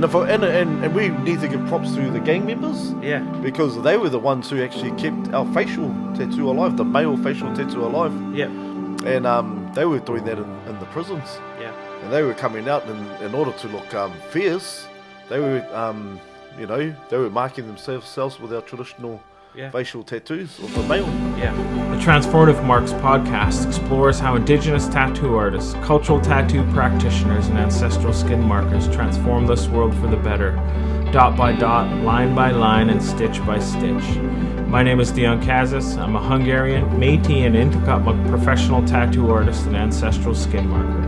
And we need to give props to the gang members. Yeah. Because they were the ones who actually kept our facial tattoo alive, the male facial tattoo alive. Yeah. And they were doing that in the prisons. Yeah. And they were coming out in order to look fierce. They were, they were marking themselves with our traditional facial tattoos of the male. Yeah. The Transformative Marks podcast explores how Indigenous tattoo artists, cultural tattoo practitioners, and ancestral skin markers transform this world for the better, dot by dot, line by line, and stitch by stitch. My name is Dion Kazis. I'm a Hungarian, Métis, and Intikatmuk professional tattoo artist and ancestral skin marker.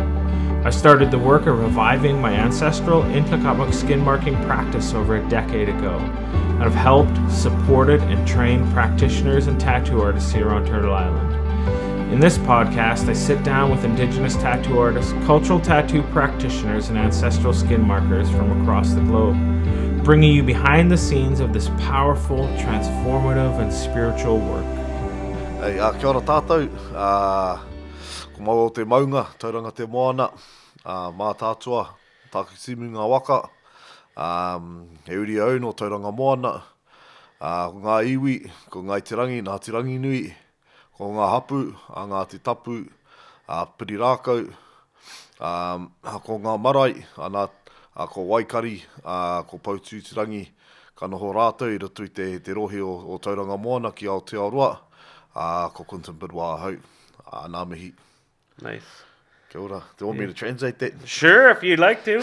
I started the work of reviving my ancestral Intikatmuk skin marking practice over a decade ago, and I've helped, supported, and trained practitioners and tattoo artists here on Turtle Island. In this podcast, I sit down with Indigenous tattoo artists, cultural tattoo practitioners, and ancestral skin markers from across the globe, bringing you behind the scenes of this powerful, transformative, and spiritual work. Hey, kia ora tātou. Ko mau o te maunga, tauranga te moana, mā tātua, tākisimu ngā waka, he uri au no tauranga moana, ko ngā iwi, ko ngā ngā tirangi nui, ko ngā hapu, ngā te tapu, piri rākau, ko ngā marae, ko waikari, ko pautūtirangi, ka noho rātou i roto i te rohi o tauranga moana ki Aotearoa, ko Que Bidois hau, nā mihi. Nice. Kia ora. Do you want me to translate that? Sure, if you'd like to.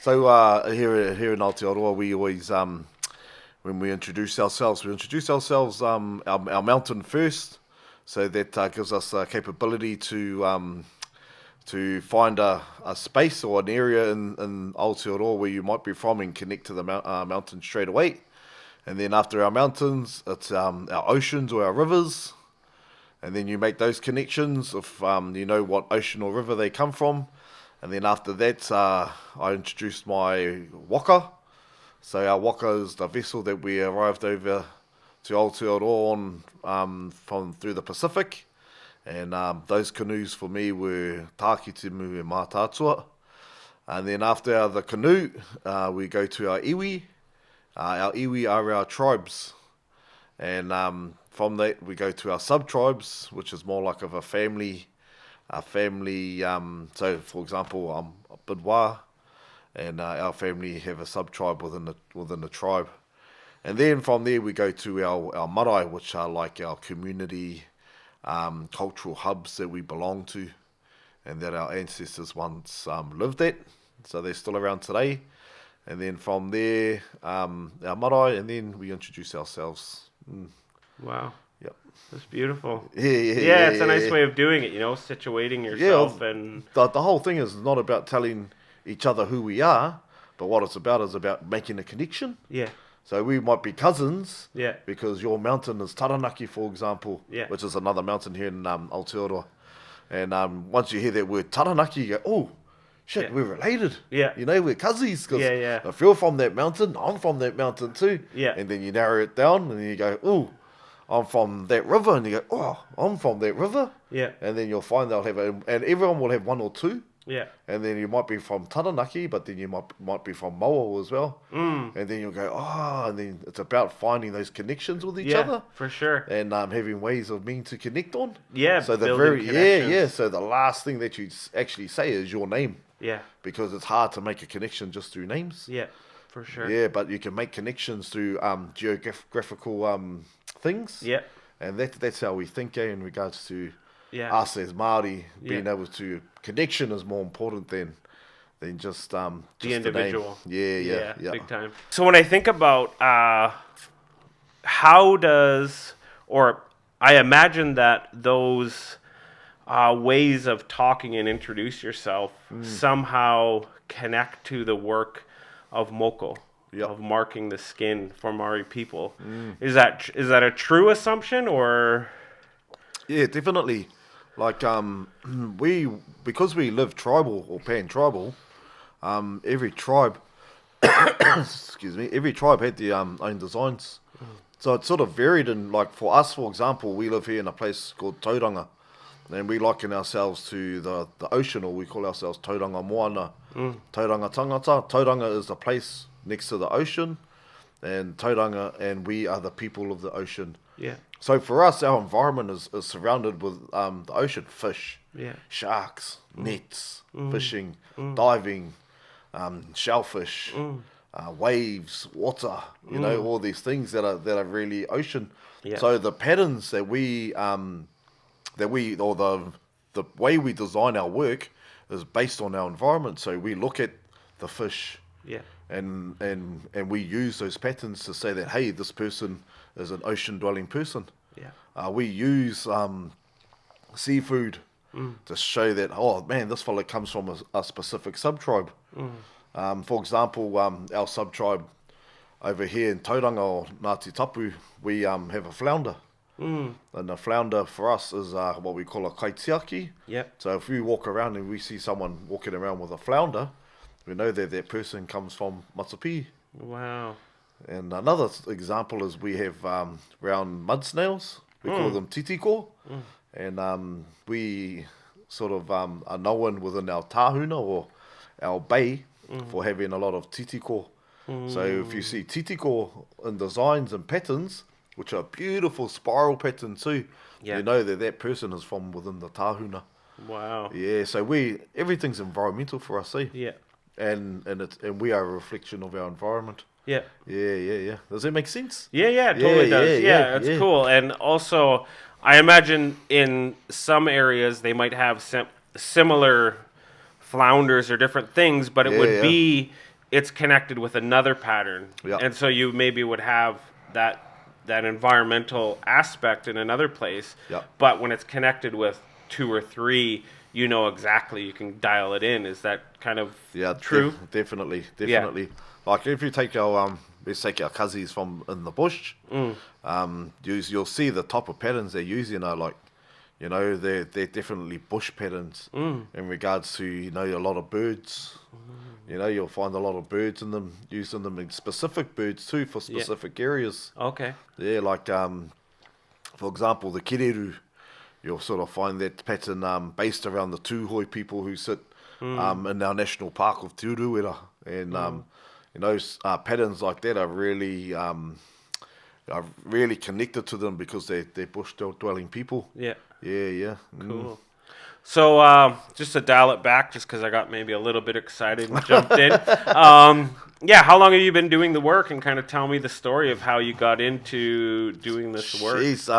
So here in Aotearoa, we always, when we introduce ourselves, our mountain first. So that gives us the capability to find a space or an area in Aotearoa where you might be from and connect to the mountain straight away. And then after our mountains, it's our oceans or our rivers. And then you make those connections if you know what ocean or river they come from. And then after that, I introduced my waka. So our waka is the vessel that we arrived over to Aotearoa on from through the Pacific. And those canoes for me were Tākitimu and Mātātua. And then after the canoe, we go to our iwi. Our iwi are our tribes. And from that, we go to our sub-tribes, which is more like of a family. So, for example, I'm a Bidois, and our family have a sub-tribe within the tribe. And then from there, we go to our marae, which are like our community, cultural hubs that we belong to, and that our ancestors once lived at. So they're still around today. And then from there, our marae, and then we introduce ourselves. Wow. Yep. That's beautiful. Yeah, it's a nice way of doing it, situating yourself. And the whole thing is not about telling each other who we are, but what it's about is about making a connection. Yeah. So we might be cousins. Yeah. Because your mountain is Taranaki, for example. Yeah. Which is another mountain here in Aotearoa. And once you hear that word Taranaki, you go, oh, shit, we're related. Yeah. We're cousins. Cause Yeah. if you're from that mountain, I'm from that mountain too. Yeah. And then you narrow it down and then you go, oh, I'm from that river. And you go, oh, I'm from that river. Yeah. And then you'll find they'll have and everyone will have one or two. Yeah. And then you might be from Taranaki, but then you might be from Moko as well. Mm. And then you'll go, and then it's about finding those connections with each Yeah, other. for sure. And having ways of means to connect on. Yeah, so so the last thing that you actually say is your name. Yeah. Because it's hard to make a connection just through names. Yeah, for sure. Yeah, but you can make connections through geographical things. Yeah. And that's how we think in regards to us as Māori, being able to... Connection is more important than just the individual. Yeah, big time. So when I think about how does... Or I imagine that those... ways of talking and introduce yourself somehow connect to the work of Moko, of marking the skin for Māori people. Is that a true assumption, or? Yeah, definitely. Like because we live tribal or pan-tribal, every tribe, every tribe had their own designs. So it sort of varied in, like for us, for example, we live here in a place called Tauranga. And we liken ourselves to the ocean, or we call ourselves tauranga moana, tauranga tangata. Tauranga is the place next to the ocean, and tauranga, and we are the people of the ocean. Yeah. So for us, our environment is surrounded with the ocean, fish, sharks, nets, fishing, diving, shellfish, waves, water, you know, all these things that are really ocean. Yeah. So the patterns that we or the way we design our work is based on our environment. So we look at the fish, and we use those patterns to say that, hey, this person is an ocean dwelling person. We use seafood to show that, oh man, this fella comes from a specific sub-tribe. For example, our sub-tribe over here in Tauranga or Ngāti Tapu, we have a flounder. And a flounder for us is what we call a kaitiaki. So if we walk around and we see someone walking around with a flounder, we know that that person comes from Matapi. Wow. And another example is we have round mud snails. We call them titiko. And we sort of are known within our tahuna or our bay for having a lot of titiko. So if you see titiko in designs and patterns, which are beautiful spiral patterns too, you know that that person is from within the tahuna. Wow. Yeah, so everything's environmental for us, and we are a reflection of our environment. Yeah. Does that make sense? Yeah, it totally does. Yeah, it's cool. And also, I imagine in some areas they might have similar flounders or different things, but it would be, it's connected with another pattern. And so you maybe would have that environmental aspect in another place. But when it's connected with 2 or 3, you know exactly, you can dial it in. Is that kind of true? Definitely. Like if you take our let's take our cousins from in the bush, you'll see the type of patterns they use. They're definitely bush patterns in regards to a lot of birds. You'll find a lot of birds in them, using them in specific birds too for specific areas. Okay. Yeah, like for example, the kereru, you'll sort of find that pattern based around the Tūhoi people who sit in our national park of Te Uruwera. And patterns like that are really connected to them because they're bush dwelling people. Yeah. Cool. So just to dial it back, just because I got maybe a little bit excited and jumped in. How long have you been doing the work, and kind of tell me the story of how you got into doing this work? Jeez,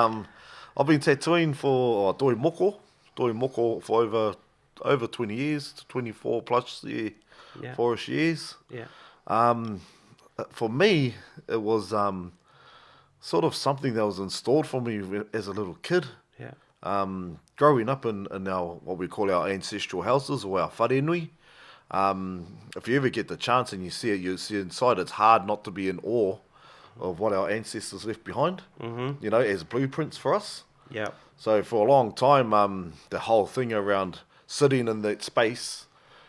I've been tattooing for doing Moko for over 20 years, 24 plus 4-ish years. For me, it was sort of something that was installed for me as a little kid. Growing up in our what we call our ancestral houses or our wharenui, if you ever get the chance and you see inside, it's hard not to be in awe of what our ancestors left behind, as blueprints for us. So for a long time, the whole thing around sitting in that space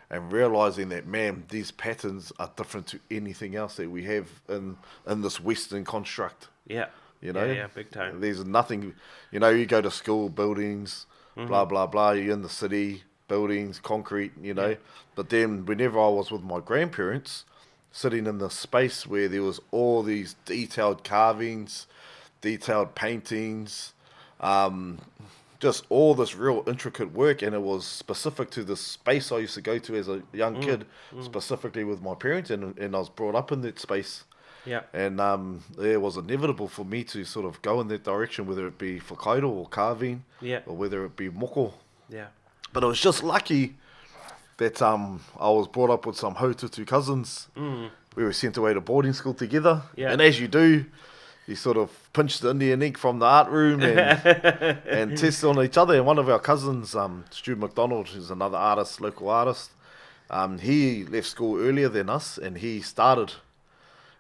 and realizing that, man, these patterns are different to anything else that we have in this Western construct. Yeah, big time. There's nothing, you go to school, buildings, blah, blah, blah, you're in the city, buildings, concrete, But then whenever I was with my grandparents, sitting in the space where there was all these detailed carvings, detailed paintings, just all this real intricate work, and it was specific to the space I used to go to as a young kid, specifically with my parents, and I was brought up in that space. And it was inevitable for me to sort of go in that direction, whether it be whakairo or carving, or whether it be moko. But it was just lucky that I was brought up with some Haututu cousins. We were sent away to boarding school together, and as you do, you sort of pinch the Indian ink from the art room and test on each other. And one of our cousins, Stu McDonald, who's another artist, local artist, he left school earlier than us, and he started.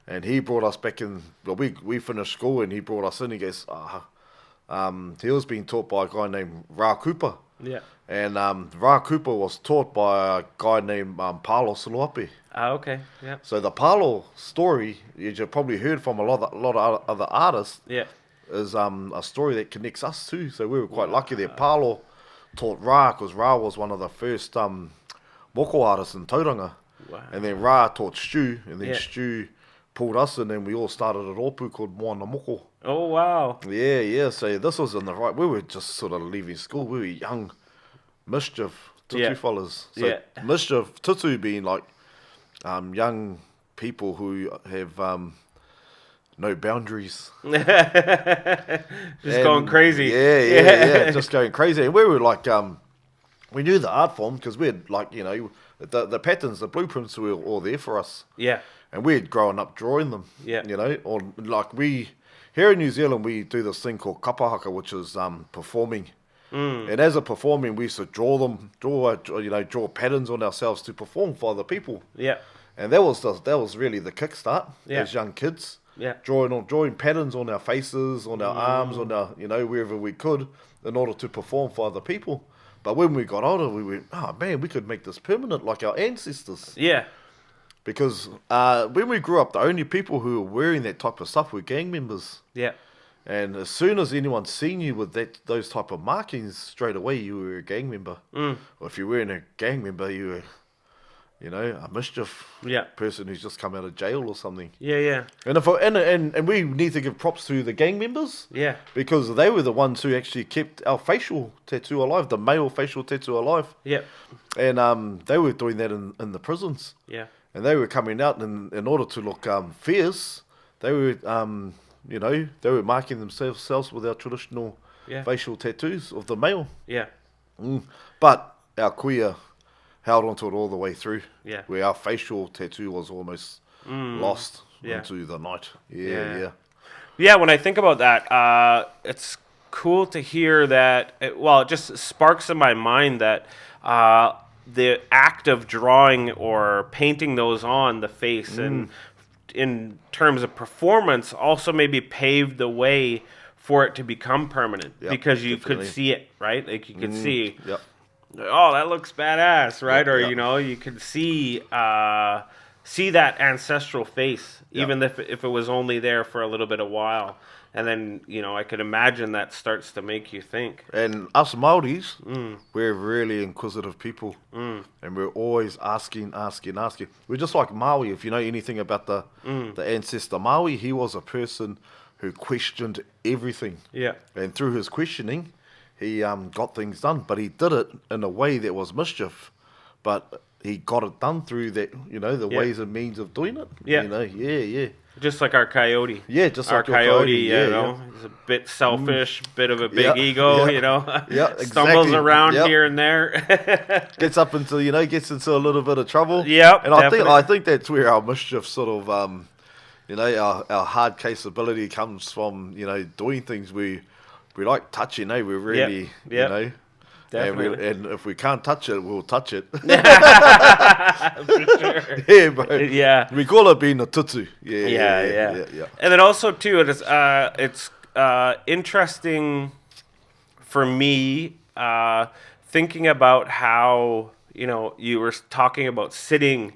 And he brought us back in. Well, we finished school, and he brought us in. He goes, he was being taught by a guy named Ra Cooper. And Ra Cooper was taught by a guy named Palo Suluape. Okay. So the Palo story, you've probably heard from a lot of other artists. Is a story that connects us too. So we were quite lucky that Palo taught Ra, because Ra was one of the first Moko artists in Tauranga. Wow. And then Ra taught Stu, and then Yeah. Stu pulled us, and then we all started a rōpū called Moana Moko. Oh, wow. Yeah. So this was in the right. We were just sort of leaving school. We were young, mischief, tutu Yeah. fellas. So Yeah. mischief, tutu being like young people who have no boundaries. Just And going crazy. Yeah, just going crazy. And we were like, we knew the art form because we had like, the patterns, the blueprints were all there for us. Yeah. And we had grown up drawing them. Yeah. Or like here in New Zealand, we do this thing called kapahaka, which is performing. And as a performing, we used to draw patterns on ourselves to perform for other people. Yeah. And that was really the kickstart as young kids. Yeah. Drawing patterns on our faces, on our arms, on our wherever we could, in order to perform for other people. But when we got older, we went, oh man, we could make this permanent like our ancestors. Yeah. Because when we grew up, the only people who were wearing that type of stuff were gang members. Yeah. And as soon as anyone seen you with those type of markings, straight away you were a gang member. Or if you weren't a gang member, you were, a mischief person who's just come out of jail or something. Yeah. And and we need to give props to the gang members. Yeah. Because they were the ones who actually kept our facial tattoo alive, the male facial tattoo alive. Yeah. And they were doing that in the prisons. Yeah. And they were coming out, and in order to look fierce, they were, they were marking themselves with our traditional facial tattoos of the male. Yeah. But our queer held onto it all the way through. Yeah. Where our facial tattoo was almost lost into the night. Yeah. Yeah, when I think about that, it's cool to hear that. It just sparks in my mind that the act of drawing or painting those on the face and in terms of performance also maybe paved the way for it to become permanent because you could see it, right? Like you could see, oh, that looks badass, right? Or, you could see that ancestral face, even if it was only there for a little bit of while. And then, I could imagine that starts to make you think. And us Māoris, we're really inquisitive people. And we're always asking. We're just like Maui. If you know anything about the ancestor Maui, he was a person who questioned everything. Yeah. And through his questioning, he got things done. But he did it in a way that was mischief. But he got it done through that, the ways and means of doing it. Yeah. Just like our coyote. Yeah, just our like your coyote. He's a bit selfish, bit of a big ego, exactly. Stumbles around here and there. Gets up into, gets into a little bit of trouble. Yep, and I think that's where our mischief sort of, our hard case ability comes from, doing things we like touching, We're really, Definitely. And if we can't touch it, we'll touch it. For sure. Yeah, bro. Yeah. We call it being a tutu. Yeah. And then also, too, it's interesting for me thinking about how, you were talking about sitting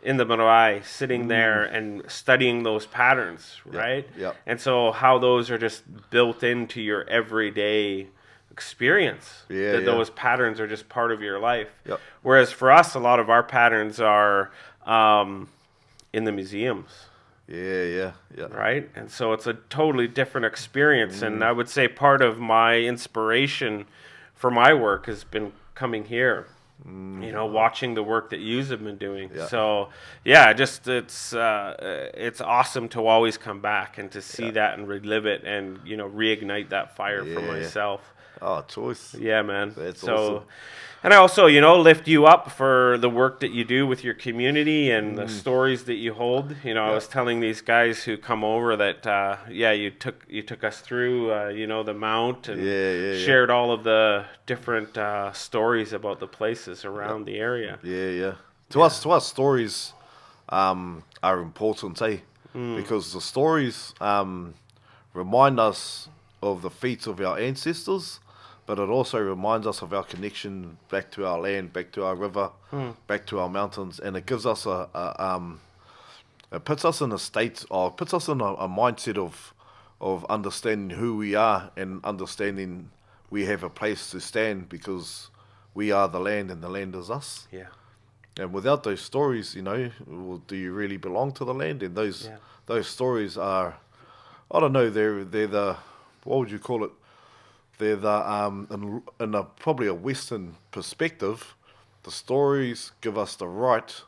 in the marae, sitting there and studying those patterns, right? Yeah. And so how those are just built into your everyday experience. Those patterns are just part of your life. Yep. Whereas for us, a lot of our patterns are in the museums. Yeah. Right? And so it's a totally different experience. And I would say part of my inspiration for my work has been coming here. Watching the work that you have been doing. Yeah. So, it's awesome to always come back and to see that and relive it and, reignite that fire for myself. Oh, choice. Yeah, man. That's awesome. And I also, lift you up for the work that you do with your community and the stories that you hold. I was telling these guys who come over that, you took us through, the mount and shared all of the different stories about the places around the area. Yeah. To us, stories are important, because the stories remind us of the feats of our ancestors. But it also reminds us of our connection back to our land, back to our river, back to our mountains, and it gives us it puts us in a state, or puts us in a mindset of understanding who we are and understanding we have a place to stand because we are the land and the land is us. Yeah. And without those stories, well, do you really belong to the land? And those stories are, I don't know, they're the, what would you call it? They're the in a probably a Western perspective, the stories give us the right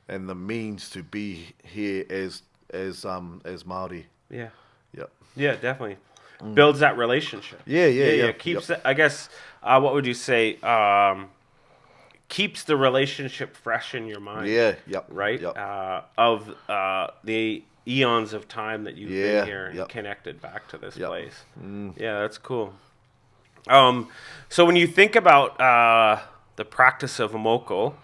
and the means to be here as Māori. Yeah. Yep. Yeah, definitely. Builds that relationship. Yeah. Keeps it, I guess, what would you say? Keeps the relationship fresh in your mind. Yeah, yep. Right? Yep. Of the eons of time that you've been here and yep. connected back to this Yep. place. Yeah, that's cool. So when you think about the practice of Moko,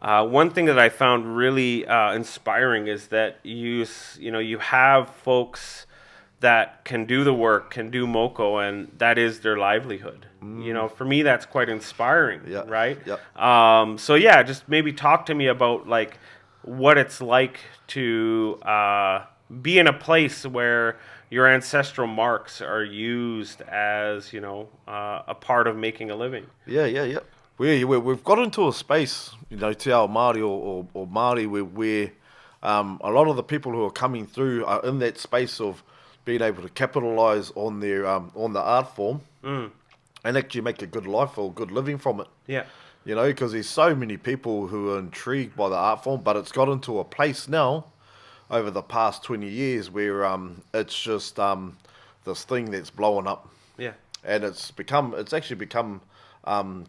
one thing that I found really inspiring is that you have folks that can do the work, can do Moko, and that is their livelihood. For me, that's quite inspiring, right? Yep. So yeah, just maybe talk to me about like what it's like to be in a place where your ancestral marks are used as, a part of making a living. Yeah. We've got into a space, Te Ao Māori or Māori, where a lot of the people who are coming through are in that space of being able to capitalise on their on the art form and actually make a good life or good living from it. Yeah. Because there's so many people who are intrigued by the art form, but it's got into a place now over the past 20 years where it's just this thing that's blowing up. Yeah. And it's actually become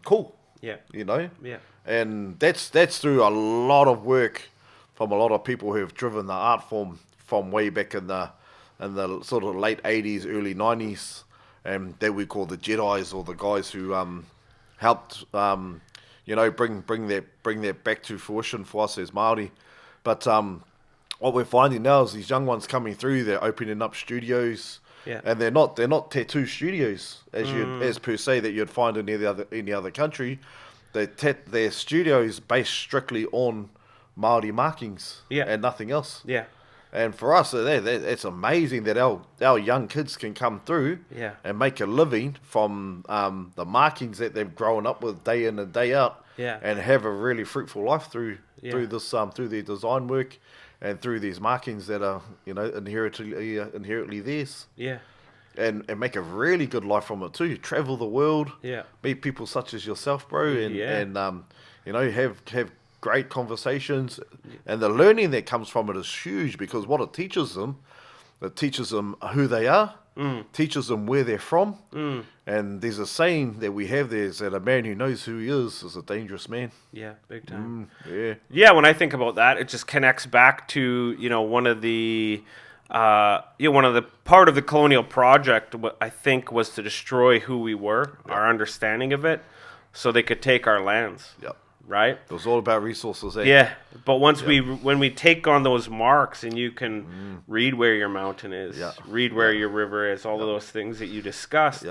cool. Yeah. Yeah. And that's through a lot of work from a lot of people who have driven the art form from way back in the sort of late 80s, early 90s, and that we call the Jedis, or the guys who helped bring that back to fruition for us as Māori. But what we're finding now is these young ones coming through, they're opening up studios. Yeah. And they're not tattoo studios as per se that you'd find in any other country. They're studios based strictly on Māori markings and nothing else. Yeah. And for us, it's amazing that our young kids can come through and make a living from the markings that they've grown up with day in and day out, and have a really fruitful life through this through their design work and through these markings that are inherently theirs. Yeah. And make a really good life from it too. Travel the world, meet people such as yourself, bro, and have great conversations, and the learning that comes from it is huge, because what it teaches them who they are, teaches them where they're from, and there's a saying that we have there, is that a man who knows who he is a dangerous man. Yeah, big time. Yeah, when I think about that, it just connects back to one of the part of the colonial project, I think, was to destroy who we were, our understanding of it, so they could take our lands. Yep. Right? It was all about resources. Yeah, but when we take on those marks, and you can read where your mountain is, read where your river is, all of those things that you discussed,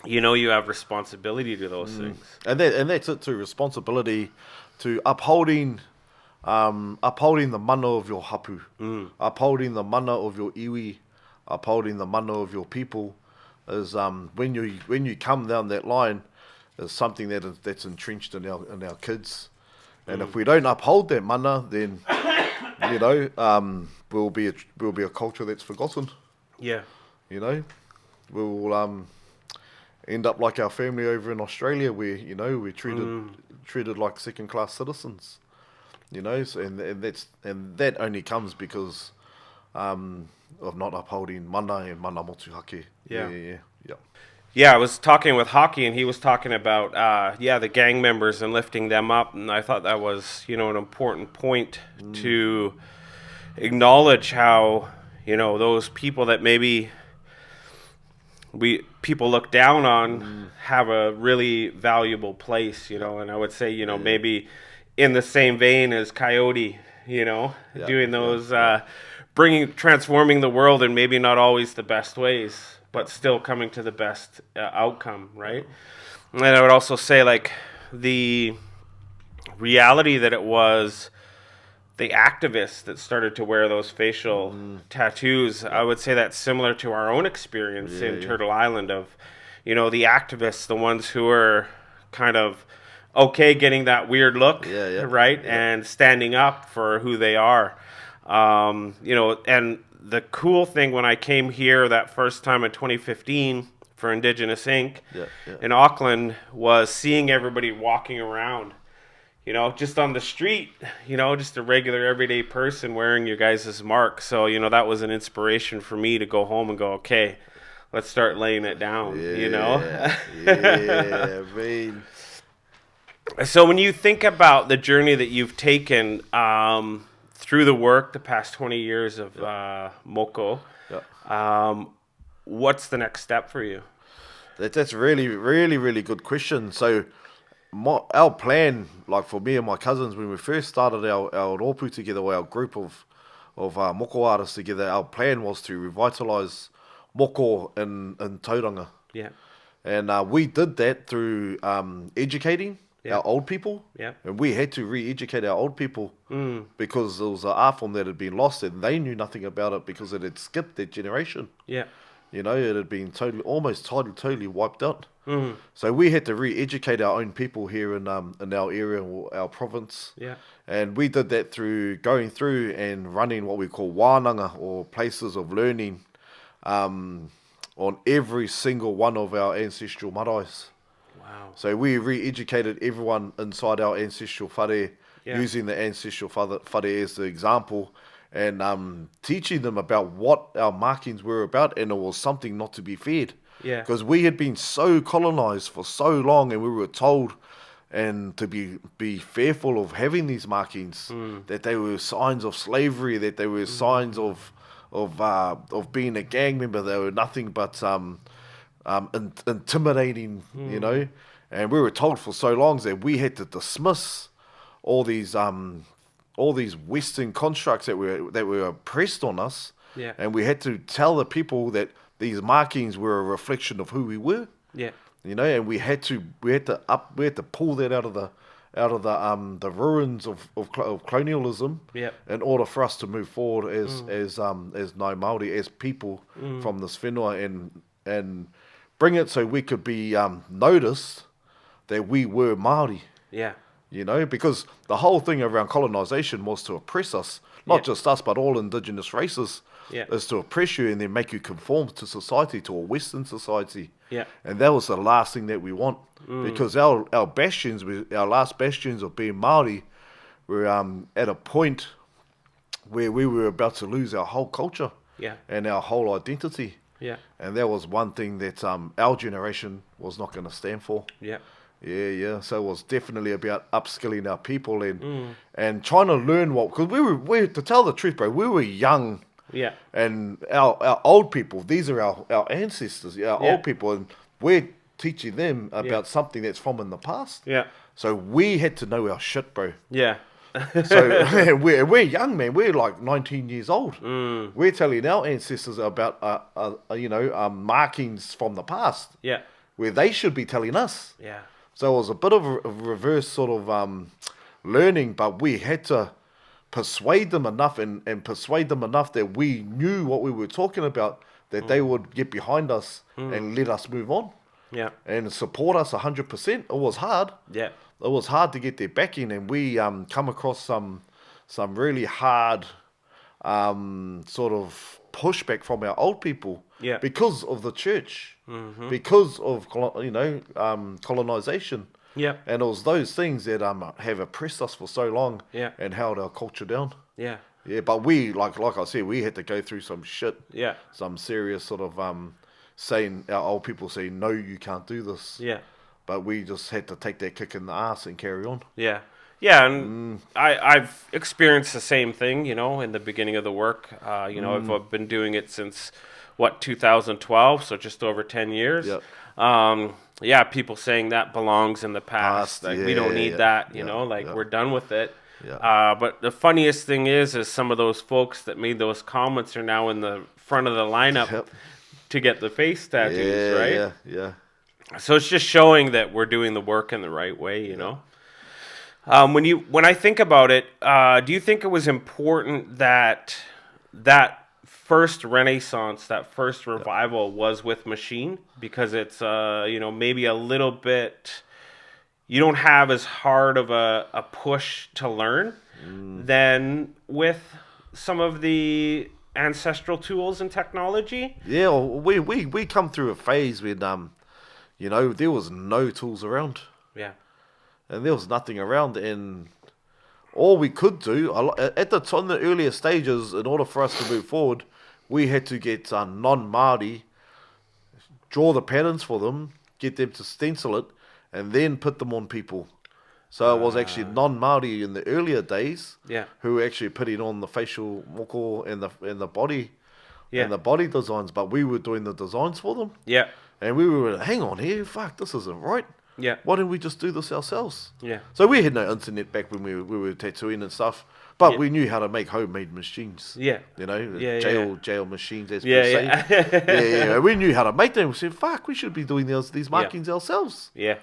you have responsibility to those things. And that's it too, responsibility to upholding the mana of your hapu, upholding the mana of your iwi, upholding the mana of your people, is when you come down that line, is something that's entrenched in our kids, and if we don't uphold that mana, then we'll be a culture that's forgotten. Yeah, we'll end up like our family over in Australia, where we're treated like second class citizens. And that only comes because of not upholding mana and mana motuhake. Yeah, I was talking with Hockey, and he was talking about the gang members and lifting them up, and I thought that was an important point to acknowledge how those people that maybe people look down on have a really valuable place, and I would say maybe in the same vein as Coyote, doing those transforming the world in maybe not always the best ways, but still coming to the best outcome, right? And I would also say, like, the reality that it was the activists that started to wear those facial tattoos, I would say that's similar to our own experience in Turtle Island of, you know, the activists, the ones who are kind of okay getting that weird look, right? And standing up for who they are. You know, and the cool thing when I came here that first time in 2015 for Indigenous Inc. In Auckland was seeing everybody walking around, you know, just on the street, you know, just a regular everyday person wearing your guys' mark. So, you know, that was an inspiration for me to go home and go, okay, let's start laying it down, you know? Yeah, man. So when you think about the journey that you've taken through the work, the past 20 years of Moko, what's the next step for you? That's really, really, really good question. So our plan, like for me and my cousins, when we first started our rōpū together, or our group of Moko artists together, our plan was to revitalise Moko in Tauranga. Yeah. And we did that through educating our old people. Yeah. And we had to re-educate our old people because it was an art form that had been lost and they knew nothing about it because it had skipped their generation. Yeah. You know, it had been totally wiped out. So we had to re-educate our own people here in our area, or our province. Yeah. And we did that through going through and running what we call wānanga, or places of learning, on every single one of our ancestral maraes. Wow. So we re-educated everyone inside our ancestral whare, using the ancestral whare as the example, and teaching them about what our markings were about, and it was something not to be feared. Yeah. Because we had been so colonized for so long, and we were told and to be fearful of having these markings, that they were signs of slavery, that they were signs of being a gang member. They were nothing but intimidating, you know. And we were told for so long that we had to dismiss all these Western constructs that were pressed on us, and we had to tell the people that these markings were a reflection of who we were. Yeah. You know, and we had to pull that out of the ruins of colonialism, in order for us to move forward as Ngāi Māori, as people from this whenua, and bring it so we could be noticed that we were Māori. Yeah. You know, because the whole thing around colonisation was to oppress us, not just us, but all indigenous races, is to oppress you and then make you conform to society, to a Western society. Yeah. And that was the last thing that we want, because our last bastions of being Māori were at a point where we were about to lose our whole culture and our whole identity. Yeah. And that was one thing that our generation was not going to stand for. Yeah. Yeah. So it was definitely about upskilling our people and trying to learn because we to tell the truth, bro, we were young. Yeah. And our old people, these are our ancestors, our old people, and we're teaching them about something that's from in the past. Yeah. So we had to know our shit, bro. Yeah. So we're young, man. We're like 19 years old. We're telling our ancestors about markings from the past. Yeah. Where they should be telling us. Yeah. So it was a bit of a reverse sort of learning, but we had to persuade them enough and persuade them enough that we knew what we were talking about, that they would get behind us and let us move on. Yeah. And support us 100%. It was hard. Yeah. It was hard to get their backing, and we come across some really hard sort of pushback from our old people. Yeah. Because of the church. Mm-hmm. Because of colonization. Yeah. And it was those things that have oppressed us for so long and held our culture down. Yeah. Yeah, but we, like I said, we had to go through some shit. Yeah. Some serious sort of saying, our old people saying, no, you can't do this. Yeah. But we just had to take that kick in the ass and carry on. Yeah. Yeah, and I've experienced the same thing, in the beginning of the work. I've been doing it since, 2012, so just over 10 years. Yep. People saying that belongs in the past. Like, we don't need that, we're done with it. Yeah. But the funniest thing is some of those folks that made those comments are now in the front of the lineup to get the face tattoos, right? Yeah. So it's just showing that we're doing the work in the right way, you know. When I think about it, do you think it was important that first renaissance, that first revival was with machine, because it's maybe a little bit, you don't have as hard of a push to learn than with some of the ancestral tools and technology. Yeah, we come through a phase when there was no tools around. Yeah. And there was nothing around, and all we could do at the earlier stages, in order for us to move forward, we had to get non-Māori, draw the patterns for them, get them to stencil it, and then put them on people. So it was actually non-Māori in the earlier days, who were actually putting on the facial moko and the body, and the body designs. But we were doing the designs for them. Yeah. And we were, hang on here, fuck, this isn't right. Yeah. Why didn't we just do this ourselves? Yeah. So we had no internet back when we were tattooing and stuff, but we knew how to make homemade machines. Yeah. Jail machines, as Yeah, per se. Yeah. We knew how to make them. We said, fuck, we should be doing these markings ourselves. Yeah.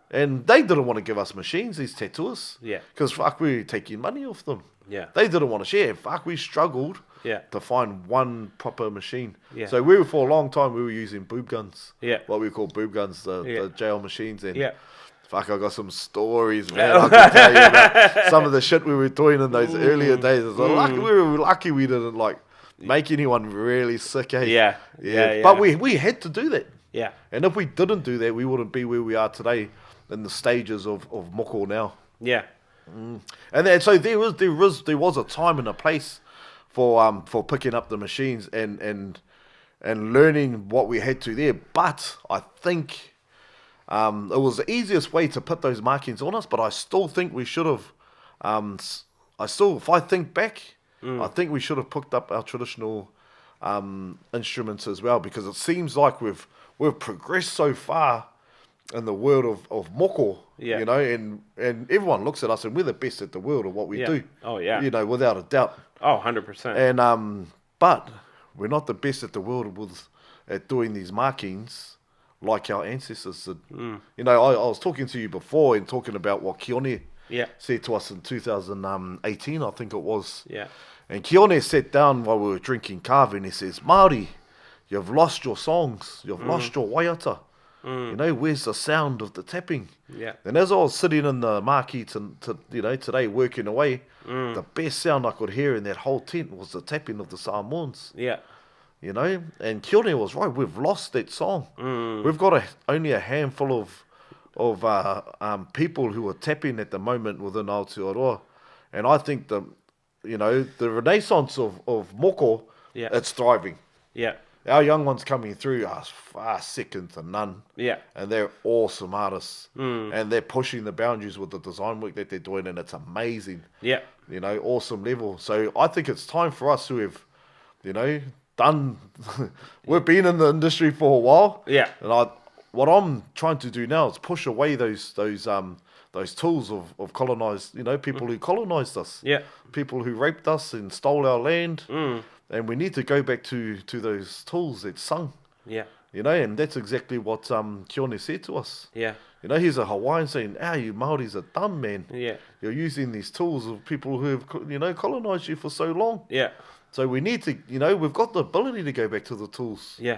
And they didn't want to give us machines, these tattooers. Yeah. Because, fuck, we were taking money off them. Yeah. They didn't want to share. Fuck, we struggled to find one proper machine. Yeah. So for a long time, we were using boob guns. Yeah. What we call boob guns, the jail machines. And fuck, I got some stories, man. I can tell you about some of the shit we were doing in those earlier days. We were lucky we didn't, make anyone really sick, eh? Yeah. But we had to do that. Yeah. And if we didn't do that, we wouldn't be where we are today in the stages of Moko now. Yeah. And so there was a time and a place for picking up the machines and learning what we had to there. But I think it was the easiest way to put those markings on us. But I still think we should have. If I think back, I think we should have picked up our traditional instruments as well, because it seems like we've progressed so far in the world of Moko, and everyone looks at us and we're the best at the world of what we do. Oh, yeah. Without a doubt. Oh, 100%. And but we're not the best at the world at doing these markings like our ancestors did. I was talking to you before and talking about what Keone said to us in 2018, I think it was. Yeah. And Keone sat down while we were drinking kava and he says, Māori, you've lost your songs, you've lost your waiata. Where's the sound of the tapping? Yeah. And as I was sitting in the marquee today working away, the best sound I could hear in that whole tent was the tapping of the Samoans. Yeah. And Keone was right. We've lost that song. We've got only a handful of people who are tapping at the moment within Aotearoa. And I think the renaissance of Moko, it's thriving. Yeah. Our young ones coming through are far second to none. Yeah. And they're awesome artists. And they're pushing the boundaries with the design work that they're doing, and it's amazing. Yeah. Awesome level. So I think it's time for us who have, done... we've been in the industry for a while. Yeah. And what I'm trying to do now is push away those tools of colonized, people who colonized us. Yeah. People who raped us and stole our land. And we need to go back to those tools that sung. Yeah. And that's exactly what Keone said to us. Yeah. He's a Hawaiian saying, you Māoris are dumb, man. Yeah. You're using these tools of people who have, colonized you for so long. Yeah. So we need to, we've got the ability to go back to the tools. Yeah.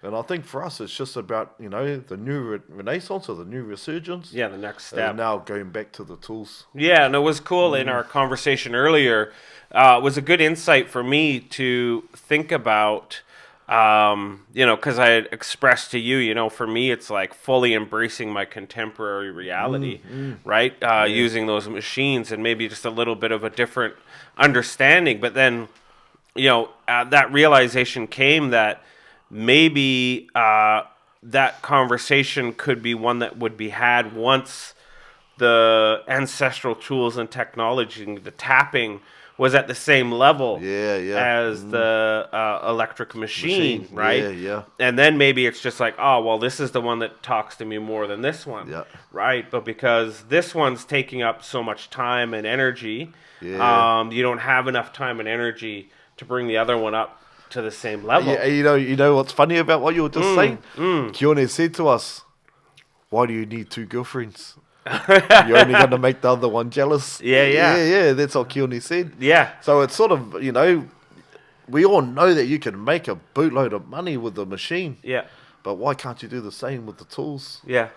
And I think for us, it's just about, the new renaissance or the new resurgence. Yeah, the next step. And now going back to the tools. Yeah, and it was cool in our conversation earlier. It was a good insight for me to think about, because I had expressed to you, for me, it's like fully embracing my contemporary reality, right? Using those machines and maybe just a little bit of a different understanding. But then, that realization came that maybe that conversation could be one that would be had once the ancestral tools and technology, the tapping, was at the same level as the electric machine, right? Yeah. And then maybe it's just like, oh, well, this is the one that talks to me more than this one, right? But because this one's taking up so much time and energy, you don't have enough time and energy to bring the other one up to the same level. Yeah, you know what's funny about what you were just saying? Keone said to us, why do you need two girlfriends? You're only going to make the other one jealous. Yeah, that's what Keone said. Yeah. So it's sort of, we all know that you can make a bootload of money with the machine. Yeah. But why can't you do the same with the tools? Yeah.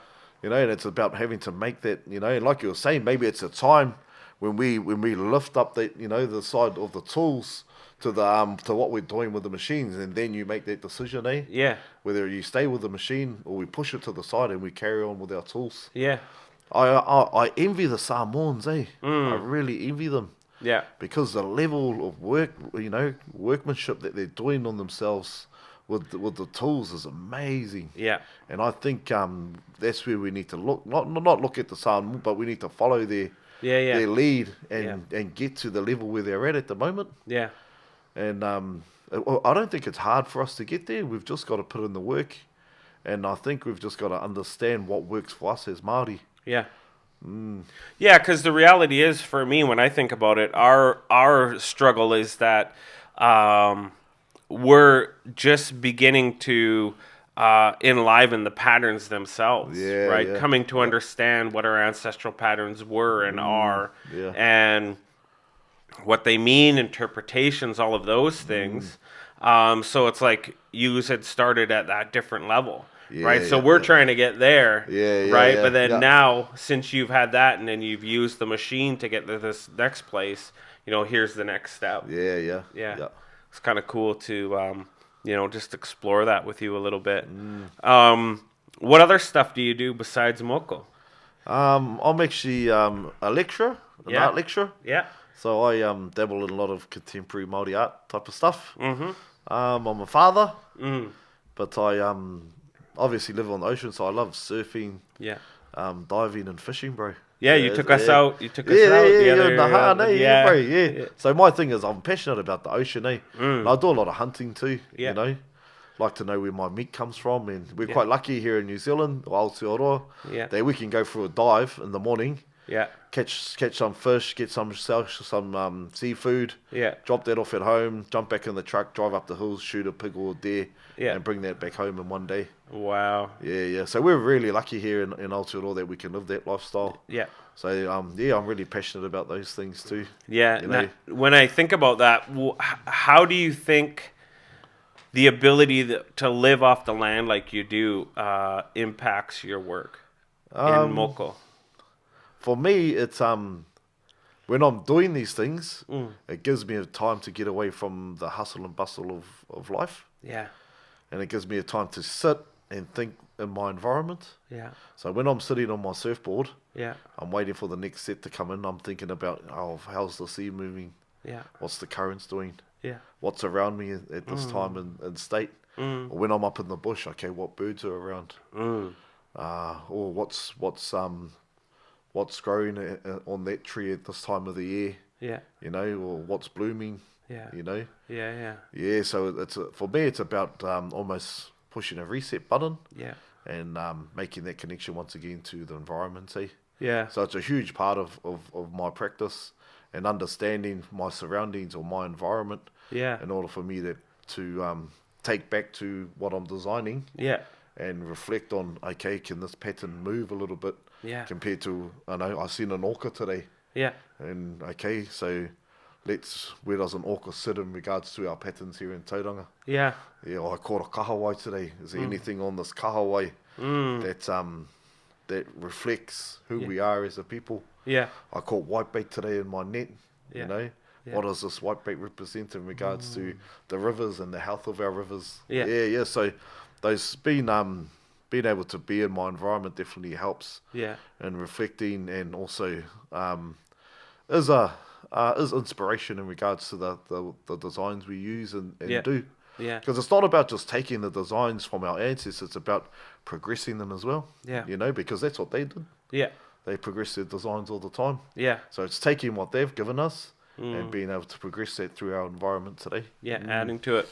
And it's about having to make that, and like you were saying, maybe it's a time when we lift up that, the side of the tools to the to what we're doing with the machines, and then you make that decision, eh? Yeah. Whether you stay with the machine or we push it to the side and we carry on with our tools. Yeah. I envy the Samoans, eh? I really envy them. Yeah. Because the level of work, workmanship that they're doing on themselves with the tools is amazing. Yeah. And I think that's where we need to look, not look at the Samoan, but we need to follow their lead and get to the level where they're at the moment. Yeah. And I don't think it's hard for us to get there. We've just got to put in the work. And I think we've just got to understand what works for us as Māori. Yeah. Yeah, because the reality is, for me, when I think about it, our struggle is that we're just beginning to enliven the patterns themselves, right? Yeah. Coming to understand what our ancestral patterns were and are, and what they mean, interpretations, all of those things. So it's like you had started at that different level. Right, so we're trying to get there, right? But then now, since you've had that, and then you've used the machine to get to this next place, here's the next step. Yeah. It's kind of cool to, just explore that with you a little bit. What other stuff do you do besides Moko? I'm actually a lecturer, an art lecturer. Yeah. So I dabble in a lot of contemporary Māori art type of stuff. I'm a father, but I obviously live on the ocean, so I love surfing, diving and fishing, bro. Yeah, you took us out. You took us out the other. Bro. So my thing is, I'm passionate about the ocean, eh? And I do a lot of hunting too. Like to know where my meat comes from, and we're quite lucky here in New Zealand, or Aotearoa, that we can go for a dive in the morning. Catch some fish, get some seafood. Drop that off at home, jump back in the truck, drive up the hills, shoot a pig or a deer, and bring that back home in one day. Wow. Yeah. So we're really lucky here in Aotearoa that we can live that lifestyle. So I'm really passionate about those things too. Now, when I think about that, how do you think the ability to live off the land like you do impacts your work in Moko? For me, it's when I'm doing these things, it gives me a time to get away from the hustle and bustle of life. And it gives me a time to sit and think in my environment. So when I'm sitting on my surfboard, I'm waiting for the next set to come in. I'm thinking about, how's the sea moving? What's the currents doing? What's around me at this time and state? Or when I'm up in the bush, okay, what birds are around? Or what's growing on that tree at this time of the year? Or what's blooming? So for me, it's about almost pushing a reset button. And making that connection once again to the environment. So it's a huge part of my practice and understanding my surroundings or my environment. In order for me to take back to what I'm designing. And reflect on, okay, can this pattern move a little bit? Compared to, I seen an orca today. And okay, so where does an orca sit in regards to our patterns here in Tauranga? I caught a kahawai today. Is there anything on this kahawai that reflects who we are as a people? I caught whitebait today in my net. What does this whitebait represent in regards to the rivers and the health of our rivers? So those being able to be in my environment definitely helps. And reflecting, and also is inspiration in regards to the designs we use and do. Because it's not about just taking the designs from our ancestors, it's about progressing them as well. Because that's what they did. They progress their designs all the time. So it's taking what they've given us and being able to progress that through our environment today. Adding to it.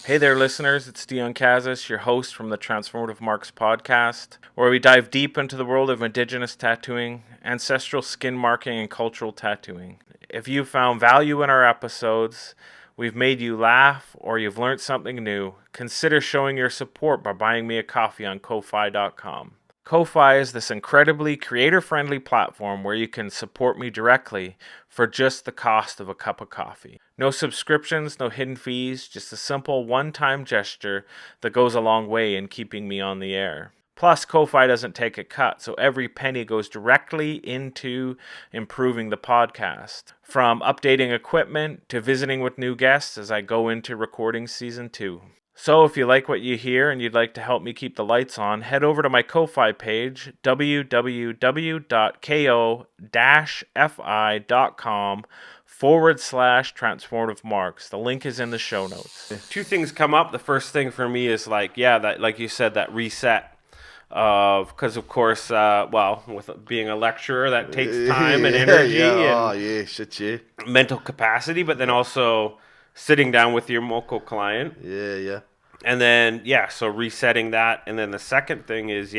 Hey there, listeners. It's Dion Kazis, your host from the Transformative Marks podcast, where we dive deep into the world of Indigenous tattooing, ancestral skin marking, and cultural tattooing. If you found value in our episodes, we've made you laugh, or you've learned something new, consider showing your support by buying me a coffee on Ko-Fi.com. Ko-Fi is this incredibly creator-friendly platform where you can support me directly for just the cost of a cup of coffee. No subscriptions, no hidden fees, just a simple one-time gesture that goes a long way in keeping me on the air. Plus, Ko-Fi doesn't take a cut, so every penny goes directly into improving the podcast. From updating equipment to visiting with new guests as I go into recording season 2. So if you like what you hear and you'd like to help me keep the lights on, head over to my Ko-Fi page, www.ko-fi.com/transformative marks. The link is in the show notes. Two things come up. The first thing for me is like you said, that reset. Because of course, with being a lecturer, that takes time and energy and mental capacity, but then also sitting down with your Moko client. And then, so resetting that. And then the second thing is,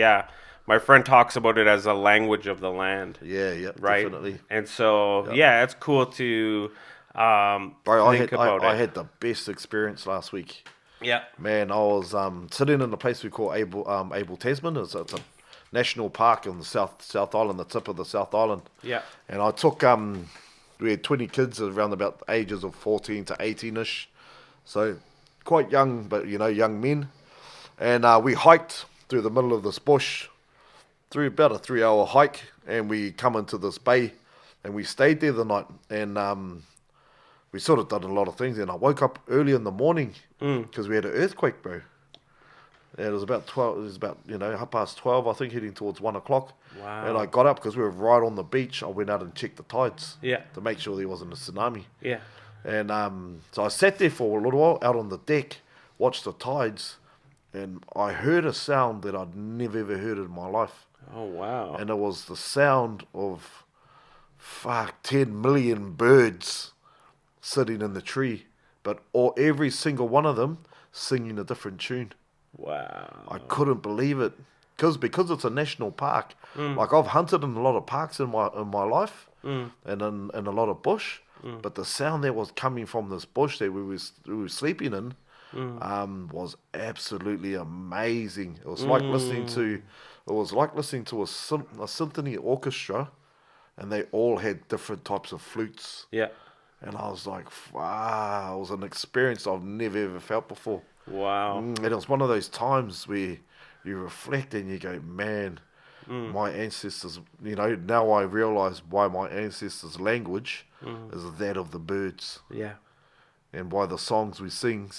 my friend talks about it as a language of the land. Right? Definitely. And so, it's cool to think about it. I had the best experience last week. Yeah. Man, I was sitting in a place we call Abel Tasman. It's a national park on the South Island, the tip of the South Island. Yeah. And I took, we had 20 kids around about the ages of 14 to 18-ish. So quite young, but, young men. And we hiked through the middle of this bush, through about a 3-hour hike. And we come into this bay and we stayed there the night. And we sort of done a lot of things. And I woke up early in the morning because we had an earthquake, bro. And it was about 12. It was about 12:30, I think, heading towards 1 o'clock. Wow. And I got up because we were right on the beach. I went out and checked the tides. Yeah. To make sure there wasn't a tsunami. Yeah. And so I sat there for a little while out on the deck, watched the tides, and I heard a sound that I'd never ever heard in my life. Oh wow. And it was the sound of 10 million birds sitting in the tree, but every single one of them singing a different tune. Wow. I couldn't believe it because it's a national park. Like I've hunted in a lot of parks in my life and in a lot of bush, but the sound that was coming from this bush that we were sleeping in was absolutely amazing. It was like listening to a symphony orchestra, and they all had different types of flutes. Yeah. And I was like, wow, it was an experience I've never ever felt before. Wow. And it was one of those times where you reflect and you go, man, my ancestors, now I realize why my ancestors' language is that of the birds. Yeah. And why the songs we sing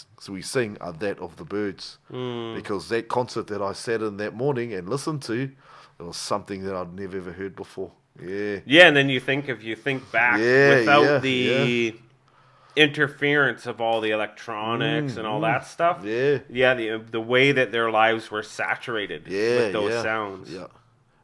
are that of the birds. Because that concert that I sat in that morning and listened to, it was something that I'd never ever heard before. Yeah. Yeah, and then you think back without the interference of all the electronics and all that stuff. Yeah. Yeah, the way that their lives were saturated with those sounds. Yeah.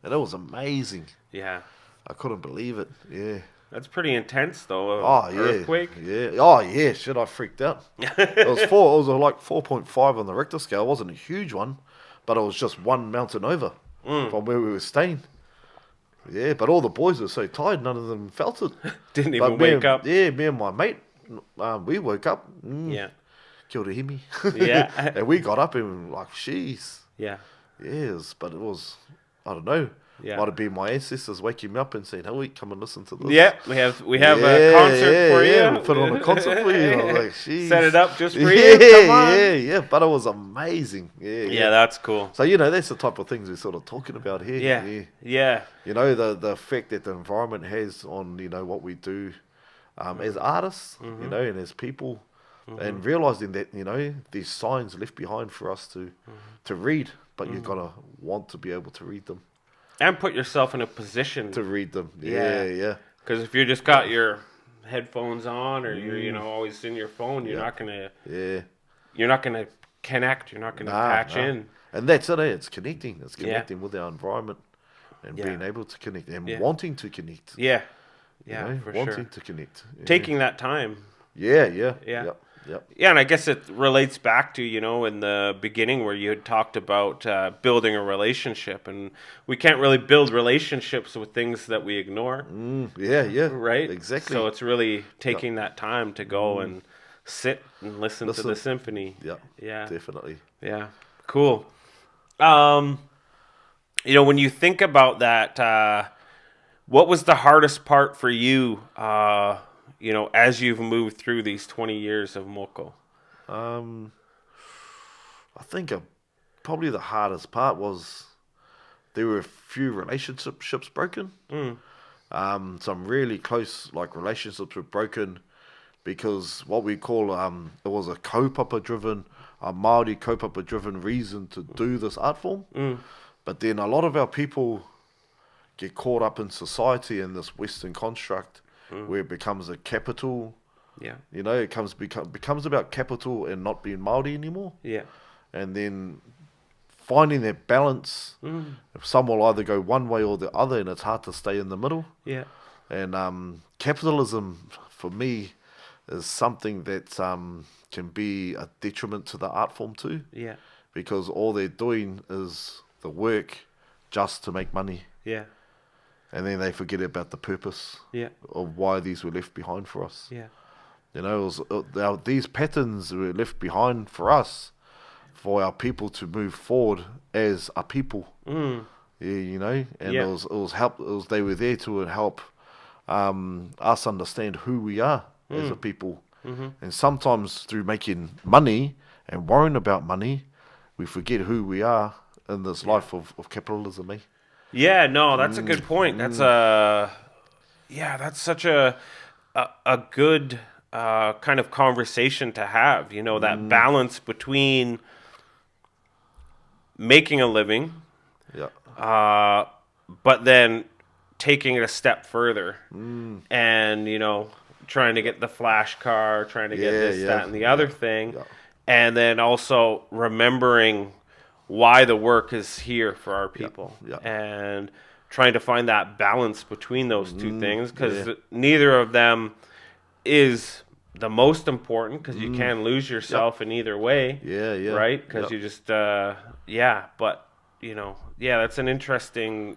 And it was amazing. Yeah. I couldn't believe it. Yeah. That's pretty intense though. Earthquake. Yeah. Oh yeah, shit, I freaked out. It was like 4.5 on the Richter scale. It wasn't a huge one, but it was just one mountain over from where we were staying. Yeah, but all the boys were so tired, none of them felt it. Didn't even wake up. Yeah, me and my mate, we woke up. Yeah. Kia ora himi. Yeah. And we got up and we were like, jeez. Yeah. Yes, but it was, I don't know. Yeah. Might have been my ancestors waking me up and saying, "Hey, come and listen to this." Yeah, we have a concert for you. Yeah, we put on a concert for you. I was like, jeez. Set it up just for you. Come on. Yeah. But it was amazing. Yeah, that's cool. So that's the type of things we're sort of talking about here. Yeah. The effect that the environment has on what we do as artists, and as people, and realizing that these signs left behind for us to read, but you've got to want to be able to read them. And put yourself in a position to read them. Yeah. Because if you just got your headphones on or you're always in your phone, you're not gonna connect. You're not gonna patch in. And that's it. It's connecting. It's connecting with our environment and being able to connect and wanting to connect. Yeah. Wanting to connect. Yeah. Taking that time. Yeah. Yep. Yeah, and I guess it relates back to, in the beginning where you had talked about building a relationship. And we can't really build relationships with things that we ignore. Yeah. Right? Exactly. So it's really taking that time to go and sit and listen to the symphony. Yeah. Definitely. Yeah. Cool. You know, when you think about that, what was the hardest part for you, you know, as you've moved through these 20 years of Moko? I think probably the hardest part was there were a few relationships broken. Some really close relationships were broken because what we call it was a a Māori kaupapa driven reason to do this art form. But then a lot of our people get caught up in society in this Western construct where it becomes a capital. Yeah. You know, it becomes about capital and not being Māori anymore. Yeah. And then finding that balance, some will either go one way or the other, and it's hard to stay in the middle. Yeah. And capitalism, for me, is something that can be a detriment to the art form too. Yeah. Because all they're doing is the work just to make money. Yeah. And then they forget about the purpose of why these were left behind for us. Yeah. You know, these patterns were left behind for us, for our people to move forward as a people. Yeah, you know, and they were there to help us understand who we are as a people. And sometimes through making money and worrying about money, we forget who we are in this life of capitalism. Yeah, no, that's a good point. That's that's such a good kind of conversation to have. You know, that balance between making a living, but then taking it a step further, and you know, trying to get the flash car, trying to get this, that, and the other thing, and then also remembering why the work is here for our people, and trying to find that balance between those two things, because neither of them is the most important, because you can lose yourself in either way, right? Because you just, but you know, that's an interesting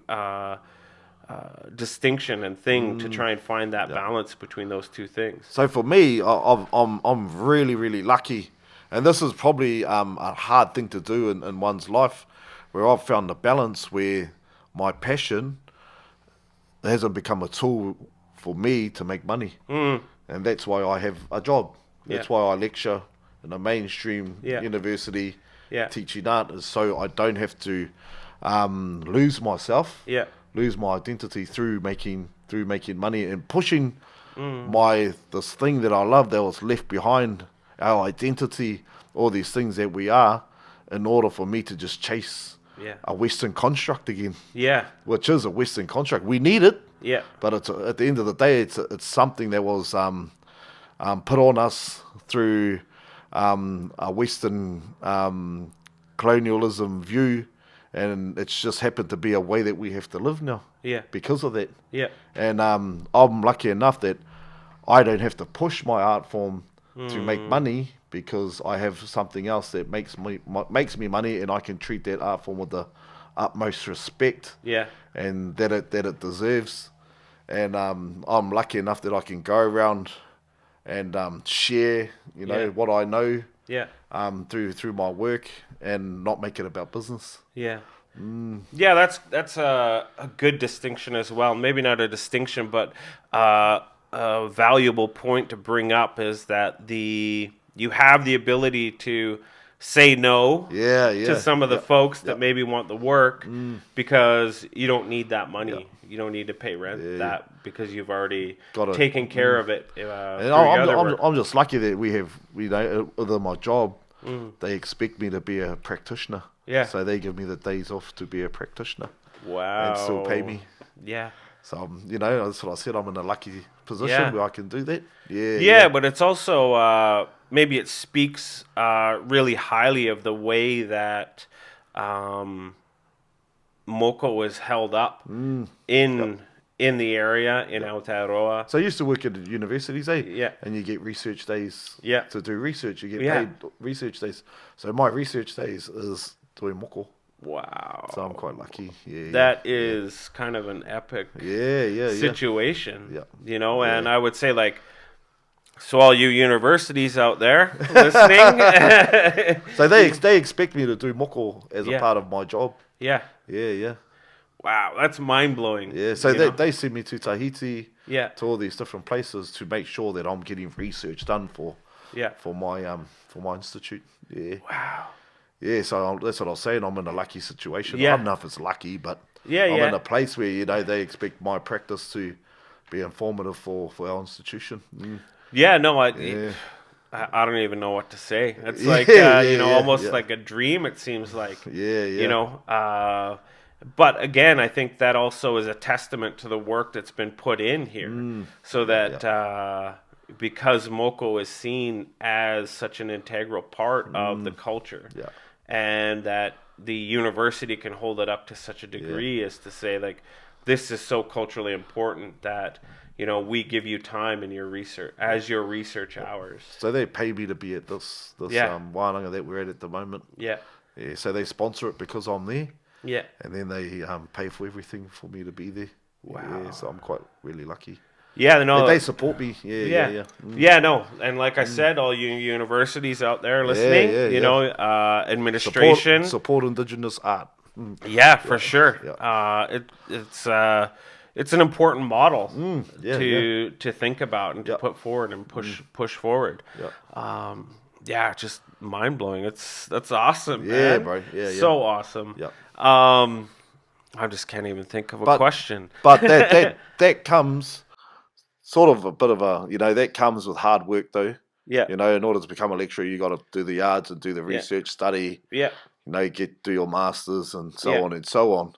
distinction and thing to try and find that balance between those two things. So for me, I'm really, really lucky. And this is probably a hard thing to do in one's life, where I've found a balance where my passion hasn't become a tool for me to make money. And that's why I have a job. That's why I lecture in a mainstream university teaching art, is so I don't have to lose myself, lose my identity through making money and pushing this thing that I love that was left behind, our identity, all these things that we are, in order for me to just chase a Western construct again. Which is a Western construct. We need it. But it's at the end of the day, it's something that was put on us through a Western colonialism view, and it's just happened to be a way that we have to live now. Because of that. And I'm lucky enough that I don't have to push my art form to make money, because I have something else that makes me money, and I can treat that art form with the utmost respect. And that it deserves. And I'm lucky enough that I can go around and share, you know, what I know through my work, and not make it about business. That's a good distinction as well. Maybe not a distinction, but a valuable point to bring up is that you have the ability to say no to some of the folks that maybe want the work, because you don't need that money. You don't need to pay rent that, because you've already taken care of it. And I'm just lucky that we have, you know, within my job, they expect me to be a practitioner. So they give me the days off to be a practitioner. Wow. And still pay me. So, you know, that's what I said. I'm in a lucky position where I can do that. But it's also, maybe it speaks really highly of the way that Moko is held up in the area, in Aotearoa. So I used to work at universities, and you get research days to do research. You get paid research days. So my research days is doing Moko. Wow. So I'm quite lucky. That is kind of an epic situation. You know, and I would say, like, so all you universities out there listening. So they expect me to do Moko as a part of my job. Wow, that's mind blowing. Yeah, so they send me to Tahiti, Yeah. to all these different places to make sure that I'm getting research done for my institute. Yeah. Wow. Yeah, so that's what I was saying. I'm in a lucky situation. Yeah. I don't know if it's lucky, but Yeah, I'm yeah. in a place where they expect my practice to be informative for our institution. Yeah, no, Yeah. I don't even know what to say. It's Yeah, like almost yeah. like a dream. It seems like Yeah. But again, I think that also is a testament to the work that's been put in here, so that because Moko is seen as such an integral part of the culture, and that the university can hold it up to such a degree as to say, like, this is so culturally important that we give you time in your research as your research hours. So they pay me to be at this wānanga that we're at the moment. Yeah. Yeah. So they sponsor it because I'm there. Yeah. And then they pay for everything for me to be there. Wow. Yeah, so I'm quite really lucky. Yeah, no, they support me. Yeah. Yeah, no, and like I said, all you universities out there listening, administration, support Indigenous art. Yeah, for sure. Yeah. It's an important model to think about and to put forward and push forward. Yeah. Just mind blowing. That's awesome. Yeah, man. bro. Yeah, so awesome. Yeah. I just can't even think of a question. But that comes sort of a bit of a that comes with hard work though. Yeah. In order to become a lecturer, you got to do the yards and do the research, study. Yeah. Do your masters and so on and so on.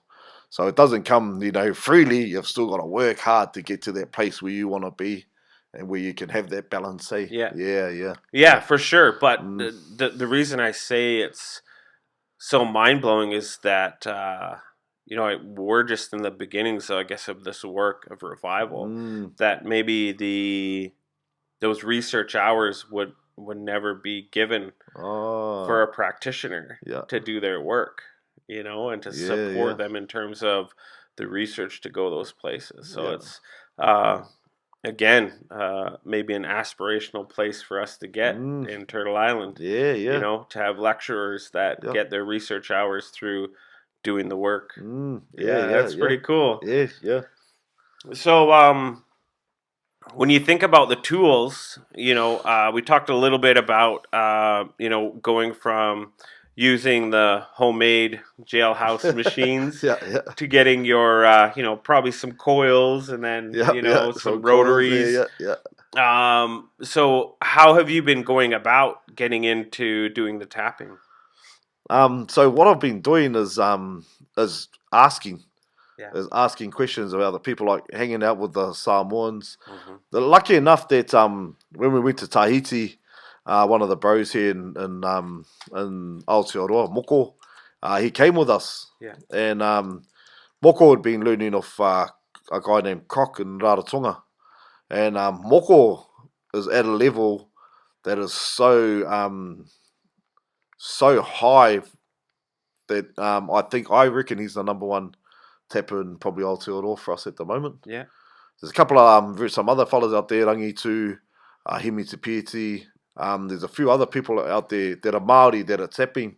So it doesn't come, freely. You've still got to work hard to get to that place where you want to be and where you can have that balance, eh? Yeah, for sure. But the reason I say it's so mind-blowing is that, we're just in the beginnings, I guess, of this work of revival, that maybe those research hours would never be given for a practitioner to do their work, and to support them in terms of the research to go those places. So it's, again, maybe an aspirational place for us to get in Turtle Island. To have lecturers that get their research hours through doing the work. That's pretty cool. Yeah. So, when you think about the tools, we talked a little bit about, going from using the homemade jailhouse machines to getting your, probably some coils and then, some rotaries. So how have you been going about getting into doing the tapping? So what I've been doing is asking. Is asking questions about the people, like hanging out with the Samoans. They're lucky enough that when we went to Tahiti, one of the bros here in Aotearoa, Moko, he came with us. And Moko had been learning off a guy named Croc in Rarotonga. And Moko is at a level that is so high that I reckon he's the number one tapper in probably Aotearoa for us at the moment. Yeah. There's a couple of some other fellas out there, Rangi too, Hemi Te Pieti. There's a few other people out there that are Māori that are tapping.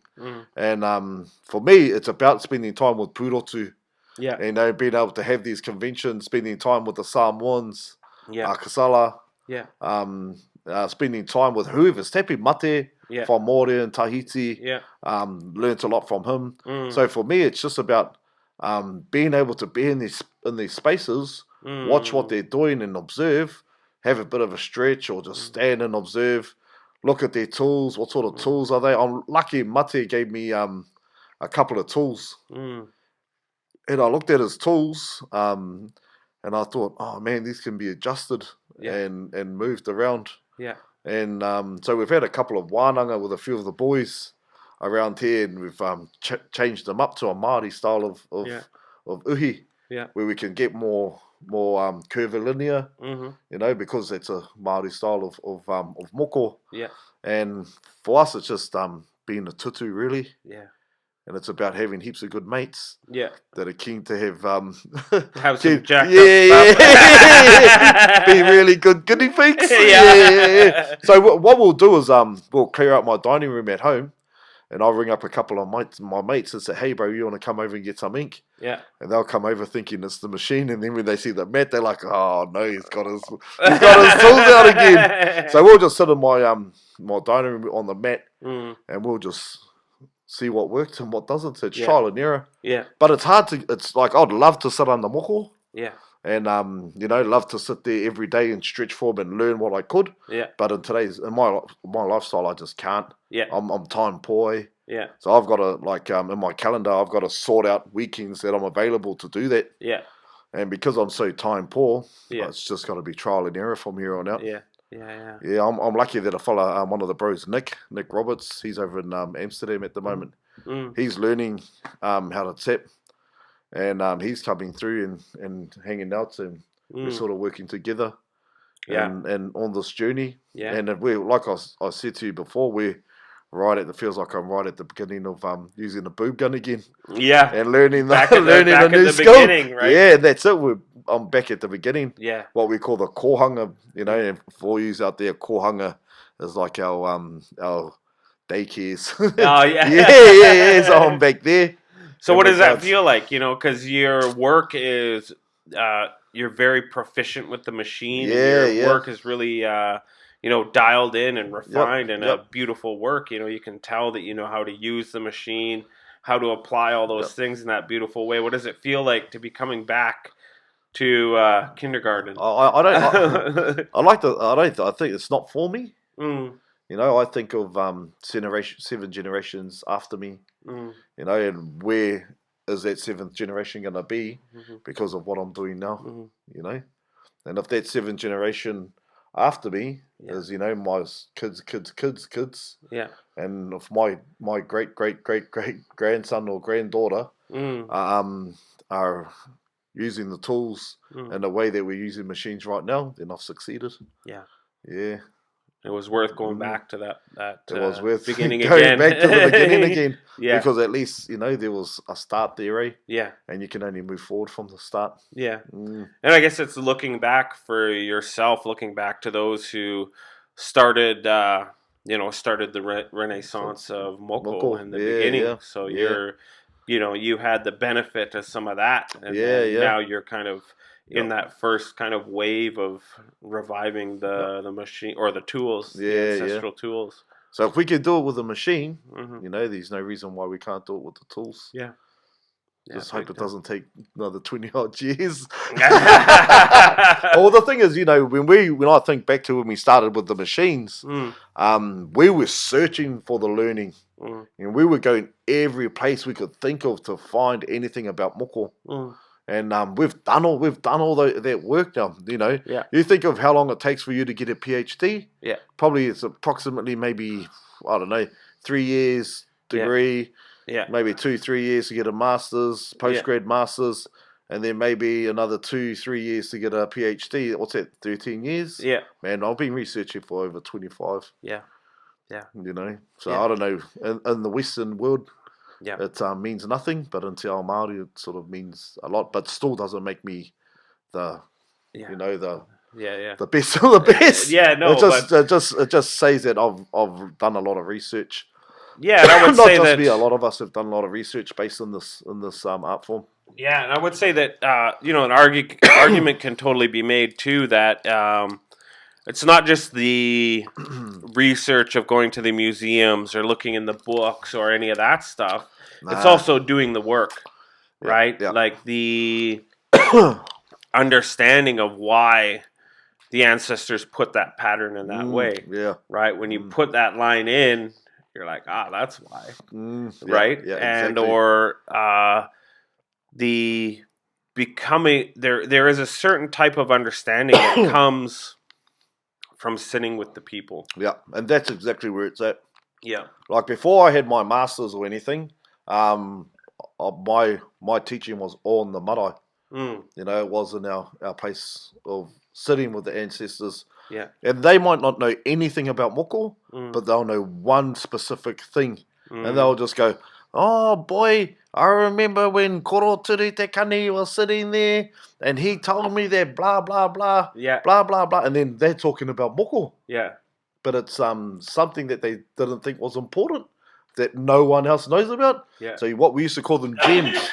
And for me, it's about spending time with Purotu. Yeah. And being able to have these conventions, spending time with the Samoans, Kasala. Yeah. Spending time with whoever's tapping, Mate, from Māori in Tahiti. Yeah. Learnt a lot from him. So for me, it's just about being able to be in these spaces, watch what they're doing and observe, have a bit of a stretch or just stand and observe, look at their tools, what sort of tools are they. I'm lucky Mate gave me a couple of tools. And I looked at his tools and I thought, oh man, these can be adjusted and moved around. Yeah. And so we've had a couple of wānanga with a few of the boys around here, and we've changed them up to a Māori style of uhi, where we can get more curvilinear, because it's a Māori style of moko. Yeah. And for us, it's just being a tutu, really. Yeah. And it's about having heaps of good mates. Yeah. That are keen to have some jacked up stuff. Be really good guinea pigs. Yeah. So what we'll do is we'll clear out my dining room at home. and I'll ring up a couple of my mates and say, hey, bro, you want to come over and get some ink? Yeah. And they'll come over thinking it's the machine, and then when they see the mat, they're like, oh, no, he's got his tools out again. So we'll just sit in my my dining room on the mat, and we'll just see what works and what doesn't. So it's trial and error. Yeah. But it's hard to, it's like, I'd love to sit under Moko. Yeah. And, love to sit there every day and stretch form and learn what I could. Yeah. But in my lifestyle, I just can't. Yeah. I'm time poor. Yeah. So I've got to, in my calendar, I've got to sort out weekends that I'm available to do that. Yeah. And because I'm so time poor, it's just got to be trial and error from here on out. Yeah. Yeah. Yeah, I'm lucky that I follow one of the bros, Nick Roberts. He's over in Amsterdam at the moment. He's learning how to tap. And he's coming through and hanging out, and we're sort of working together, and on this journey. Yeah. And we're, like I said to you before, we're feels like I'm right at the beginning of using the boob gun again. Yeah. And learning a new skill. Right? Yeah, that's it. I'm back at the beginning. Yeah. What we call the kohanga, and for you out there, kohanga is like our daycares. Oh yeah. yeah. So I'm back there. So what does that feel like, because your work is, you're very proficient with the machine. Yeah, your work is really, dialed in and refined and a beautiful work. You can tell that you know how to use the machine, how to apply all those things in that beautiful way. What does it feel like to be coming back to kindergarten? I think it's not for me. I think of 7 generations after me. And where is that 7th generation going to be because of what I'm doing now, And if that 7th generation after me is, my kids, and if my great grandson or granddaughter are using the tools in the way that we're using machines right now, then I've succeeded. Yeah. Yeah. It was worth going back to that it was worth beginning going again. back to the beginning again. Because at least, there was a start there, eh? Yeah. And you can only move forward from the start. Yeah. And I guess it's looking back for yourself, looking back to those who started, started the renaissance of Moko in the beginning. Yeah. So you had the benefit of some of that. And now you're kind of in that first kind of wave of reviving the machine or the tools, the ancestral tools. So if we could do it with a machine, there's no reason why we can't do it with the tools. Yeah. Just hope it doesn't take another 20 odd years. Well, the thing is, when I think back to when we started with the machines, we were searching for the learning. And we were going every place we could think of to find anything about Moko. And we've done all that work now. You think of how long it takes for you to get a PhD. Yeah, probably it's approximately maybe 3 years degree. Yeah, maybe 2-3 years to get a master's, postgrad master's, and then maybe another 2-3 years to get a PhD. What's that? 13 years. Yeah, man, I've been researching for over 25. Yeah, yeah. So I don't know in the Western world. Yeah, it means nothing, but in Te Ao Māori it sort of means a lot, but still doesn't make me the best of the best. It just says that I've done a lot of research. Yeah, and I would say that me, a lot of us have done a lot of research based on this art form. Yeah, and I would say that an argument can totally be made too that it's not just the research of going to the museums or looking in the books or any of that stuff. It's also doing the work, right? Yeah. Like the understanding of why the ancestors put that pattern in that way. Yeah. Right? When you put that line in, you're like, that's why. Right? Yeah, and exactly. Or the becoming there is a certain type of understanding that comes from sitting with the people. Yeah, and that's exactly where it's at. Yeah. Like before I had my masters or anything, my teaching was all in the marae. It was in our place of sitting with the ancestors. Yeah. And they might not know anything about Moko, but they'll know one specific thing. And they'll just go, oh boy, I remember when Koro Turi Te Kani was sitting there and he told me that blah, blah, blah, blah, blah, blah. And then they're talking about Moko. Yeah. But it's something that they didn't think was important that no one else knows about. Yeah. So what we used to call them gems.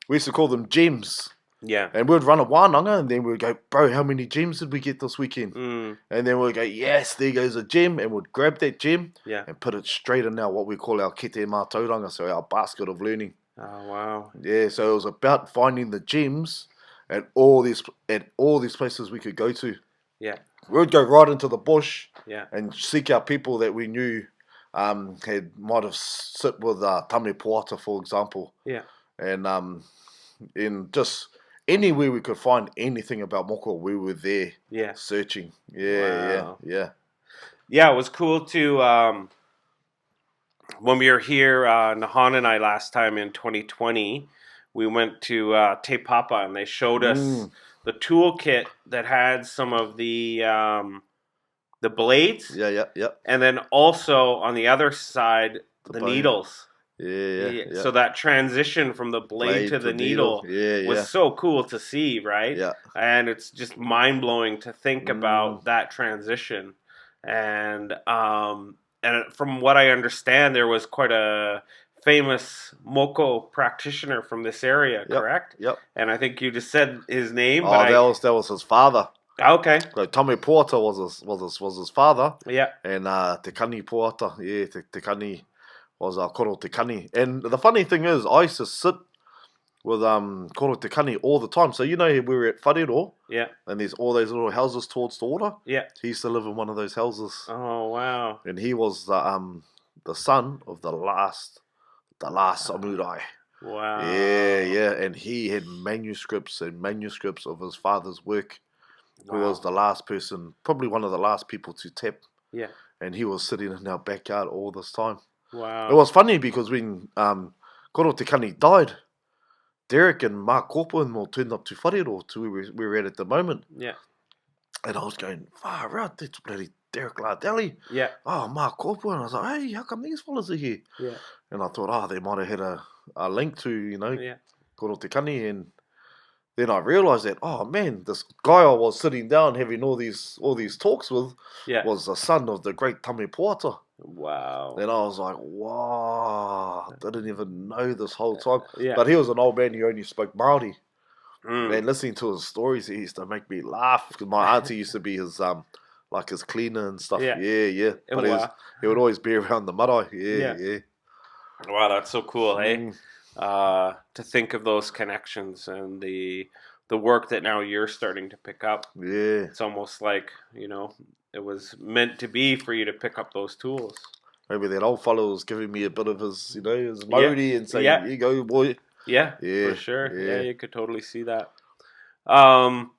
We used to call them gems. Yeah. And we'd run a wānanga, and then we'd go, bro, how many gems did we get this weekend? Mm. And then we'd go, yes, there goes a gem, and we'd grab that gem and put it straight in our what we call our kete mātauranga, so our basket of learning. Oh, wow. Yeah, so it was about finding the gems at all these places we could go to. Yeah. We'd go right into the bush and seek out people that we knew might have sit with tame poata, for example. Yeah. And in just anywhere we could find anything about Moko, we were there searching. Yeah. Yeah, it was cool to, when we were here, Nahan and I last time in 2020, we went to Te Papa, and they showed us the toolkit that had some of the blades. Yeah. And then also on the other side, the needles. Yeah. So that transition from the blade to the needle was so cool to see, right? Yeah. And it's just mind blowing to think about that transition. And from what I understand, there was quite a famous Moko practitioner from this area, correct? Yep. And I think you just said his name. Oh, that was his father. Okay. So Tame Poata was his father. Yeah. And Te Kani Poata, Te Kani was Koro Te Kani. And the funny thing is, I used to sit with Koro Te Kani all the time. So, you know, we were at Wharenui. Yeah. And there's all those little houses towards the water. Yeah. He used to live in one of those houses. Oh, wow. And he was the son of the last samurai. Wow. Yeah. And he had manuscripts of his father's work. Who was the last person, probably one of the last people to tap. Yeah. And he was sitting in our backyard all this time. Wow. It was funny because when Koro Te Kani died, Derek and Mark Korpo and all turned up to Wharenui, to where we were at the moment. Yeah. And I was going, far out, that's bloody Derek Lardeli. Yeah. Oh, Mark Korpo. And I was like, hey, how come these fellas are here? Yeah. And I thought, they might have had a link to, Koro Te Kani. And then I realised that, oh man, this guy I was sitting down having all these talks with was the son of the great Tame Poata. Wow. Then I was like, wow, I didn't even know this whole time. Yeah. But he was an old man who only spoke Māori. And listening to his stories, he used to make me laugh. Because my auntie used to be his his cleaner and stuff. Yeah. But he would always be around the marae. Yeah. Wow, that's so cool, hey? To think of those connections and the work that now you're starting to pick up. Yeah. It's almost like, it was meant to be for you to pick up those tools. Maybe that old fellow was giving me a bit of his, his Māori and saying, here you go, boy. Yeah, for sure. Yeah, you could totally see that. When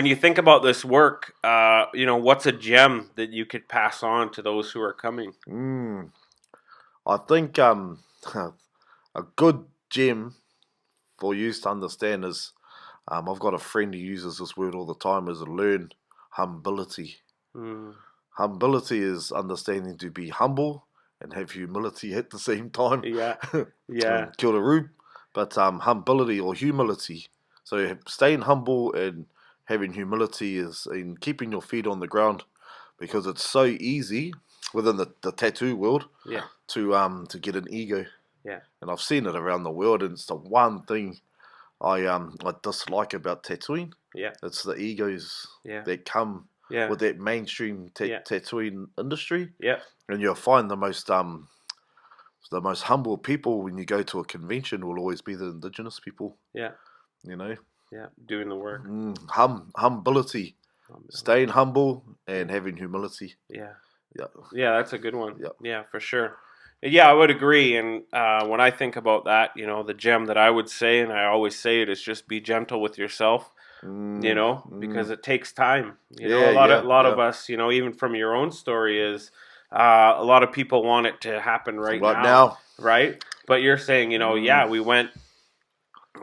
you think about this work, what's a gem that you could pass on to those who are coming? I think a good gem for you to understand is, I've got a friend who uses this word all the time, is learn humility. Humility is understanding to be humble and have humility at the same time. Yeah. Kia ora rū. But humility or humility. So staying humble and having humility is in keeping your feet on the ground, because it's so easy within the tattoo world to get an ego. Yeah. And I've seen it around the world, and it's the one thing I dislike about tattooing. Yeah. It's the egos that come with that mainstream tattooing industry. Yeah. And you'll find the most humble people when you go to a convention will always be the indigenous people. Yeah. Yeah, doing the work. Humility. Staying humble and having humility. Yeah. Yeah, that's a good one. Yeah, for sure. Yeah, I would agree. And when I think about that, the gem that I would say, and I always say it, is just be gentle with yourself. Because it takes time. A lot of us, even from your own story, is a lot of people want it to happen right now. Right? But you're saying, we went,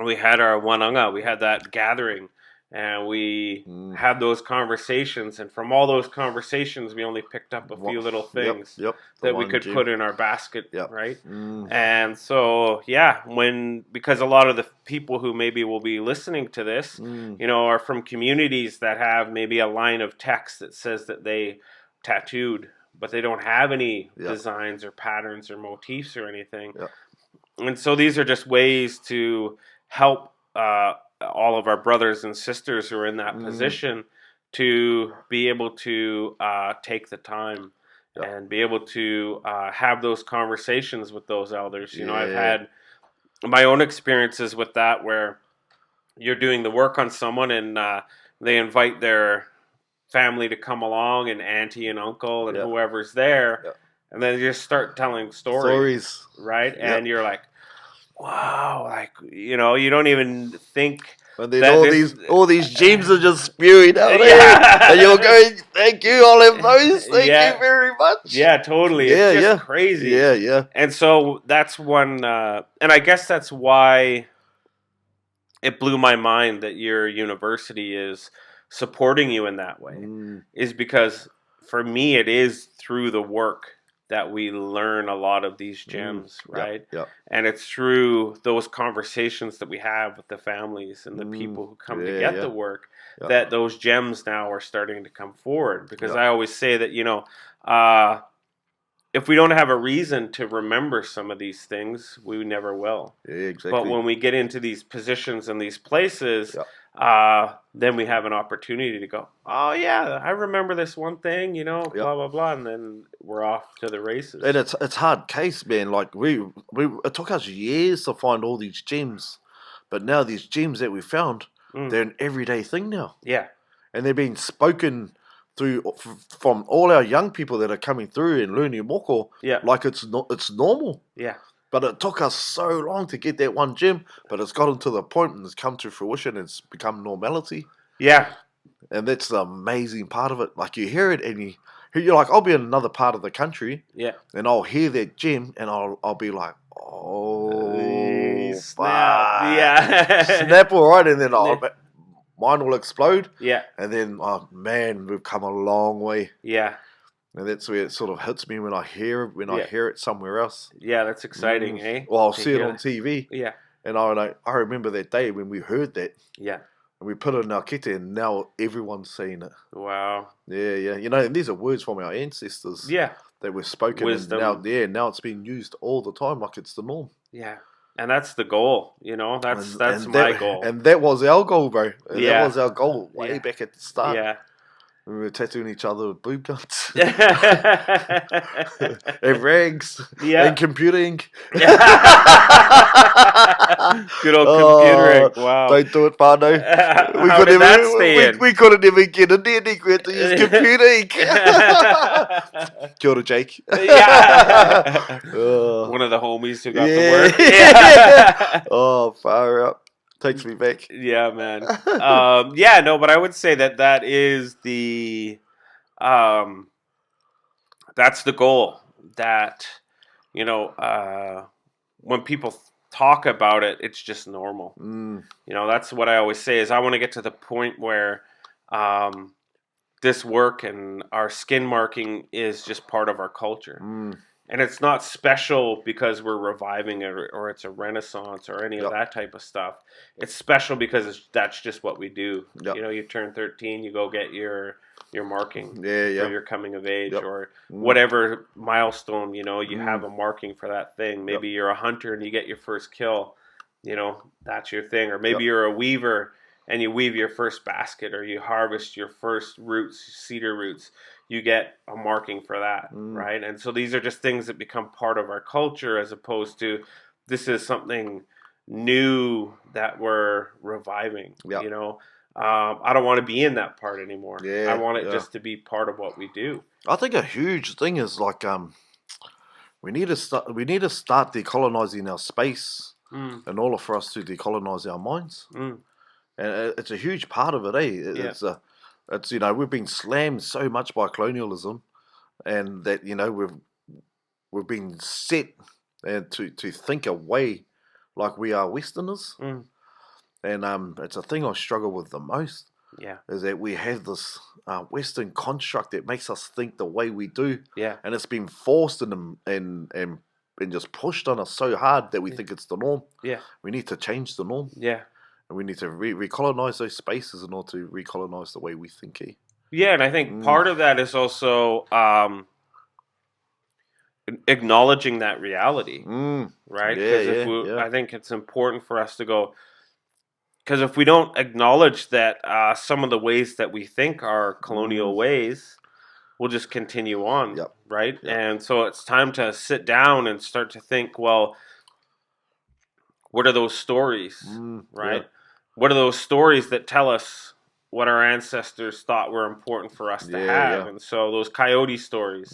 we had our wananga, we had that gathering, and we had those conversations, and from all those conversations, we only picked up a few little things that we could put in our basket, right? And so, because a lot of the people who maybe will be listening to this, are from communities that have maybe a line of text that says that they tattooed but they don't have any Yeah. designs or patterns or motifs or anything. Yeah. And so these are just ways to help all of our brothers and sisters who are in that position to be able to take the time and be able to have those conversations with those elders. You know, I've had my own experiences with that where you're doing the work on someone and they invite their family to come along and auntie and uncle and whoever's there. And then you just start telling stories. Right? And you're like, wow, like, you know, you don't even think. And then all these gems are just spewing out there. And you're going, thank you, I'll have those. Thank you very much. Yeah, totally. It's just crazy. Yeah. And so that's one, and I guess that's why it blew my mind that your university is supporting you in that way. Is because for me, it is through the work that we learn a lot of these gems, right? Yeah. And it's through those conversations that we have with the families and the people who come to get the work that those gems now are starting to come forward. Because I always say that, you know, if we don't have a reason to remember some of these things, we never will. Yeah, exactly. But when we get into these positions and these places, then we have an opportunity to go, oh yeah, I remember this one thing, you know, blah blah blah, and then we're off to the races. And it's hard case, man. Like it took us years to find all these gems, but now these gems that we found, they're an everyday thing now. Yeah, and they're being spoken through from all our young people that are coming through and learning Moko. Yeah, like it's normal. Yeah. But it took us so long to get that one gem, but it's gotten to the point and it's come to fruition and it's become normality. Yeah. And that's the amazing part of it. Like you hear it and you're like, I'll be in another part of the country. Yeah. And I'll hear that gem and I'll be like, oh, snap. Yeah. Snap, all right. And then mine will explode. Yeah. And then, oh man, we've come a long way. Yeah. And that's where it sort of hits me when I hear it somewhere else. Yeah, that's exciting, eh? Well, I'll see it on TV. Yeah. And I remember that day when we heard that. Yeah. And we put it in our kete and now everyone's saying it. Wow. Yeah. You know, and these are words from our ancestors. Yeah. That were spoken. Wisdom. And now it's being used all the time like it's the norm. Yeah. And that's the goal, you know? That's my goal. And that was our goal, bro. Yeah. That was our goal way back at the start. Yeah. We were tattooing each other with boob guns. And rags. Yeah. And computing. Good old computing. Wow. Don't do it, Pano. We couldn't even get in there. We had to use computing. Kia ora, Jake. Yeah. One of the homies who got the work. Yeah. Oh, fire up. Takes me back. Yeah, man. Yeah, no, but I would say that is the that's the goal. That, you know, when people talk about it, it's just normal. You know, that's what I always say is I want to get to the point where this work and our skin marking is just part of our culture. And it's not special because we're reviving it or it's a renaissance or any of that type of stuff. It's special because that's just what we do. You know, you turn 13, you go get your marking for your coming of age or whatever milestone, you know, you have a marking for that thing. Maybe you're a hunter and you get your first kill, you know, that's your thing. Or maybe you're a weaver and you weave your first basket or you harvest your first roots, cedar roots. You get a marking for that, right? And so these are just things that become part of our culture as opposed to this is something new that we're reviving, you know? I don't want to be in that part anymore. I want it just to be part of what we do. I think a huge thing is like we need to start decolonizing our space in order for us to decolonize our minds. And it's a huge part of it, eh? It's you know, we've been slammed so much by colonialism, and that, you know, we've been set and to think away like we are Westerners, and it's a thing I struggle with the most. Is that we have this Western construct that makes us think the way we do, and it's been forced and just pushed on us so hard that we think it's the norm. We need to change the norm. And we need to recolonize those spaces in order to recolonize the way we think. Yeah, and I think part of that is also acknowledging that reality, right? Because I think it's important for us to go, because if we don't acknowledge that some of the ways that we think are colonial ways, we'll just continue on, right? Yep. And so it's time to sit down and start to think, well, what are those stories, right? Yeah. What are those stories that tell us what our ancestors thought were important for us to have? Yeah. And so those coyote stories,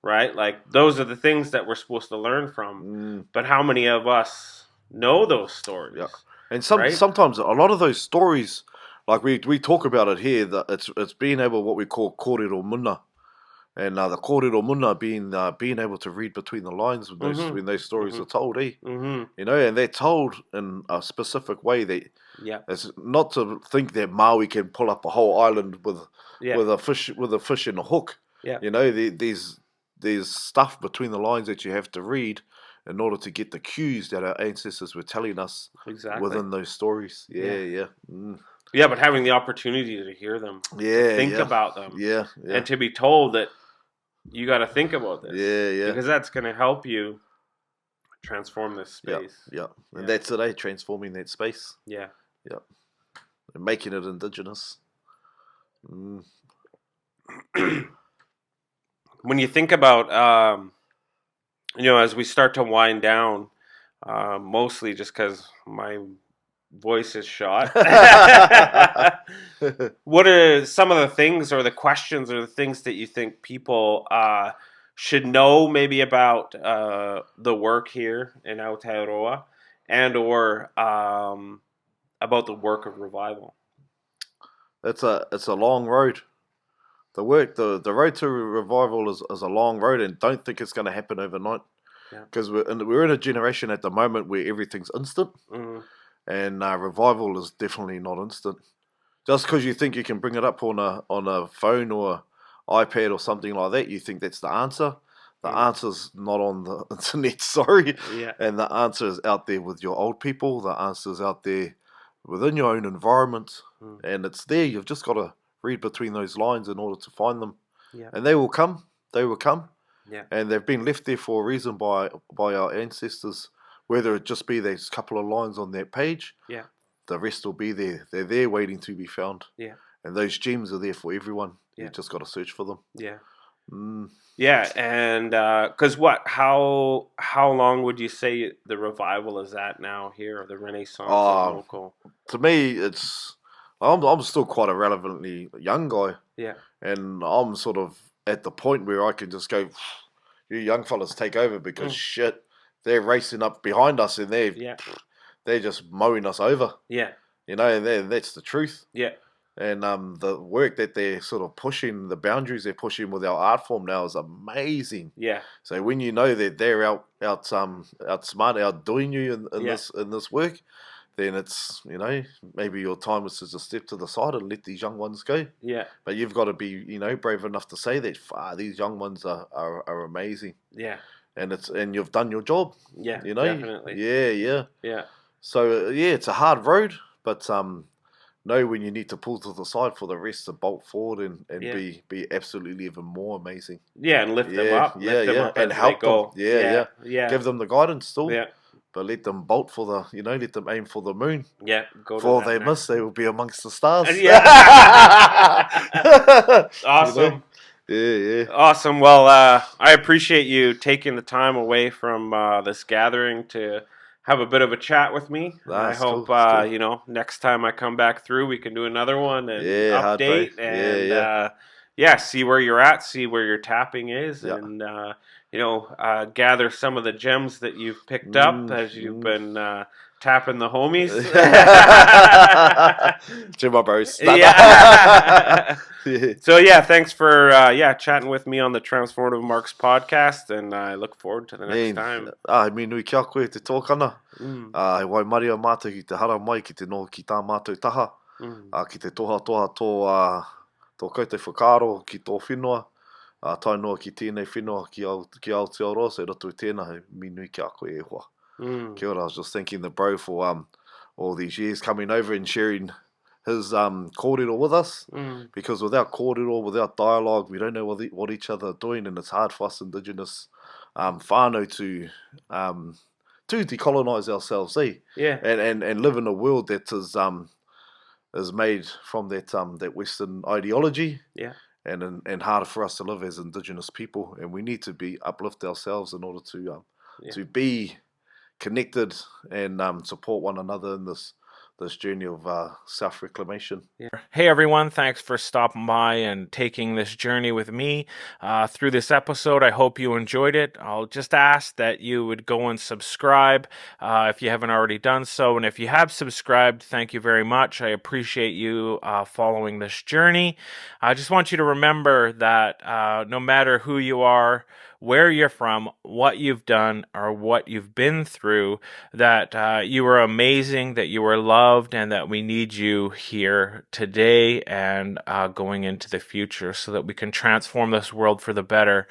right? Like, those are the things that we're supposed to learn from. But how many of us know those stories? Yeah. And sometimes a lot of those stories, like we talk about it here, that it's being able, what we call kōrero muna. And the kōrero muna being able to read between the lines when those stories are told, You know, and they're told in a specific way. It's not to think that Maui can pull up a whole island with a fish and a hook. Yeah. You know, there's stuff between the lines that you have to read in order to get the cues that our ancestors were telling us within those stories. Yeah. Yeah, but having the opportunity to hear them, think about them, and to be told that you got to think about this, because that's going to help you transform this space. And that's it, transforming that space. And making it indigenous. When you think about, you know, as we start to wind down, mostly just because my voice is shot. What are some of the things or the questions or the things that you think people should know maybe about the work here in Aotearoa, and or about the work of revival? It's a long road. The road to revival is a long road, and don't think it's going to happen overnight. Because we're in a generation at the moment where everything's instant. And revival is definitely not instant. Just because you think you can bring it up on a phone or iPad or something like that, you think that's the answer. The answer's not on the internet, sorry. And the answer is out there with your old people. The answer's out there within your own environment. And it's there. You've just got to read between those lines in order to find them. And they will come. They will come. And they've been left there for a reason by our ancestors. Whether it just be those couple of lines on that page, the rest will be there. They're there waiting to be found. And those gems are there for everyone. You just got to search for them. And because how long would you say the revival is at now here, or the Renaissance of Moko? To me, I'm still quite a relevantly young guy. And I'm sort of at the point where I can just go, you young fellas take over, because shit, they're racing up behind us, and they're just mowing us over. You know, and that's the truth. And the work that they're sort of pushing, the boundaries they're pushing with our art form now is amazing. So when you know that they're outdoing you in this work, then it's, you know, maybe your time is to just step to the side and let these young ones go. But you've got to be, you know, brave enough to say that these young ones are amazing. And you've done your job. You know? Definitely. So it's a hard road, but know when you need to pull to the side for the rest to bolt forward and be absolutely even more amazing. And lift them up. Lift them up and help them. Give them the guidance still. But let them bolt for the, you know, let them aim for the moon. Before they miss, they will be amongst the stars. Awesome. You know? Awesome. Well, I appreciate you taking the time away from this gathering to have a bit of a chat with me. I hope, cool. You know, next time I come back through, we can do another one and update and see where you're at, see where your tapping is, and you know, gather some of the gems that you've picked up as you've been tapping the homies. Jim bros. So thanks for chatting with me on the Transformative Marks podcast, and I look forward to the next time. Me nui kia koe te tōkana. Wai maria mātou ki te hara mai ki te no ki tā mātou taha. Ki te toha tō koutou whakaro ki tō whenua. Tai noa ki tēnei whenua ki Aotearoa, so roto tēnā me nui kia koe e hoa. Kia ora, I was just thanking the bro for all these years coming over and sharing his kōrero with us, because without kōrero, without dialogue, we don't know what each other are doing, and it's hard for us Indigenous whānau to decolonise ourselves, Yeah. and live in a world that is made from that Western ideology. Yeah. And harder for us to live as Indigenous people, and we need to uplift ourselves in order to be connected and support one another in this journey of self-reclamation. Yeah. Hey everyone, thanks for stopping by and taking this journey with me through this episode. I hope you enjoyed it. I'll just ask that you would go and subscribe if you haven't already done so. And if you have subscribed, thank you very much. I appreciate you following this journey. I just want you to remember that no matter who you are, where you're from, what you've done, or what you've been through, that you are amazing, that you are loved, and that we need you here today and going into the future so that we can transform this world for the better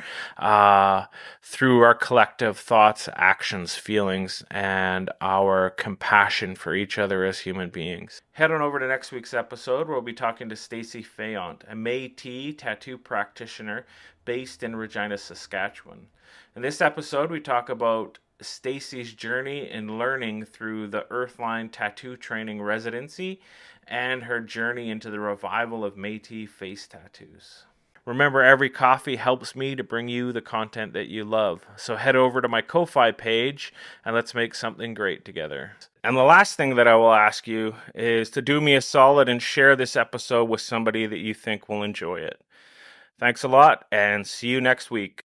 through our collective thoughts, actions, feelings, and our compassion for each other as human beings. Head on over to next week's episode where we'll be talking to Stacey Fayant, a Métis tattoo practitioner based in Regina, Saskatchewan. In this episode, we talk about Stacey's journey in learning through the Earthline Tattoo Training Residency and her journey into the revival of Métis face tattoos. Remember, every coffee helps me to bring you the content that you love. So head over to my Ko-Fi page and let's make something great together. And the last thing that I will ask you is to do me a solid and share this episode with somebody that you think will enjoy it. Thanks a lot, and see you next week.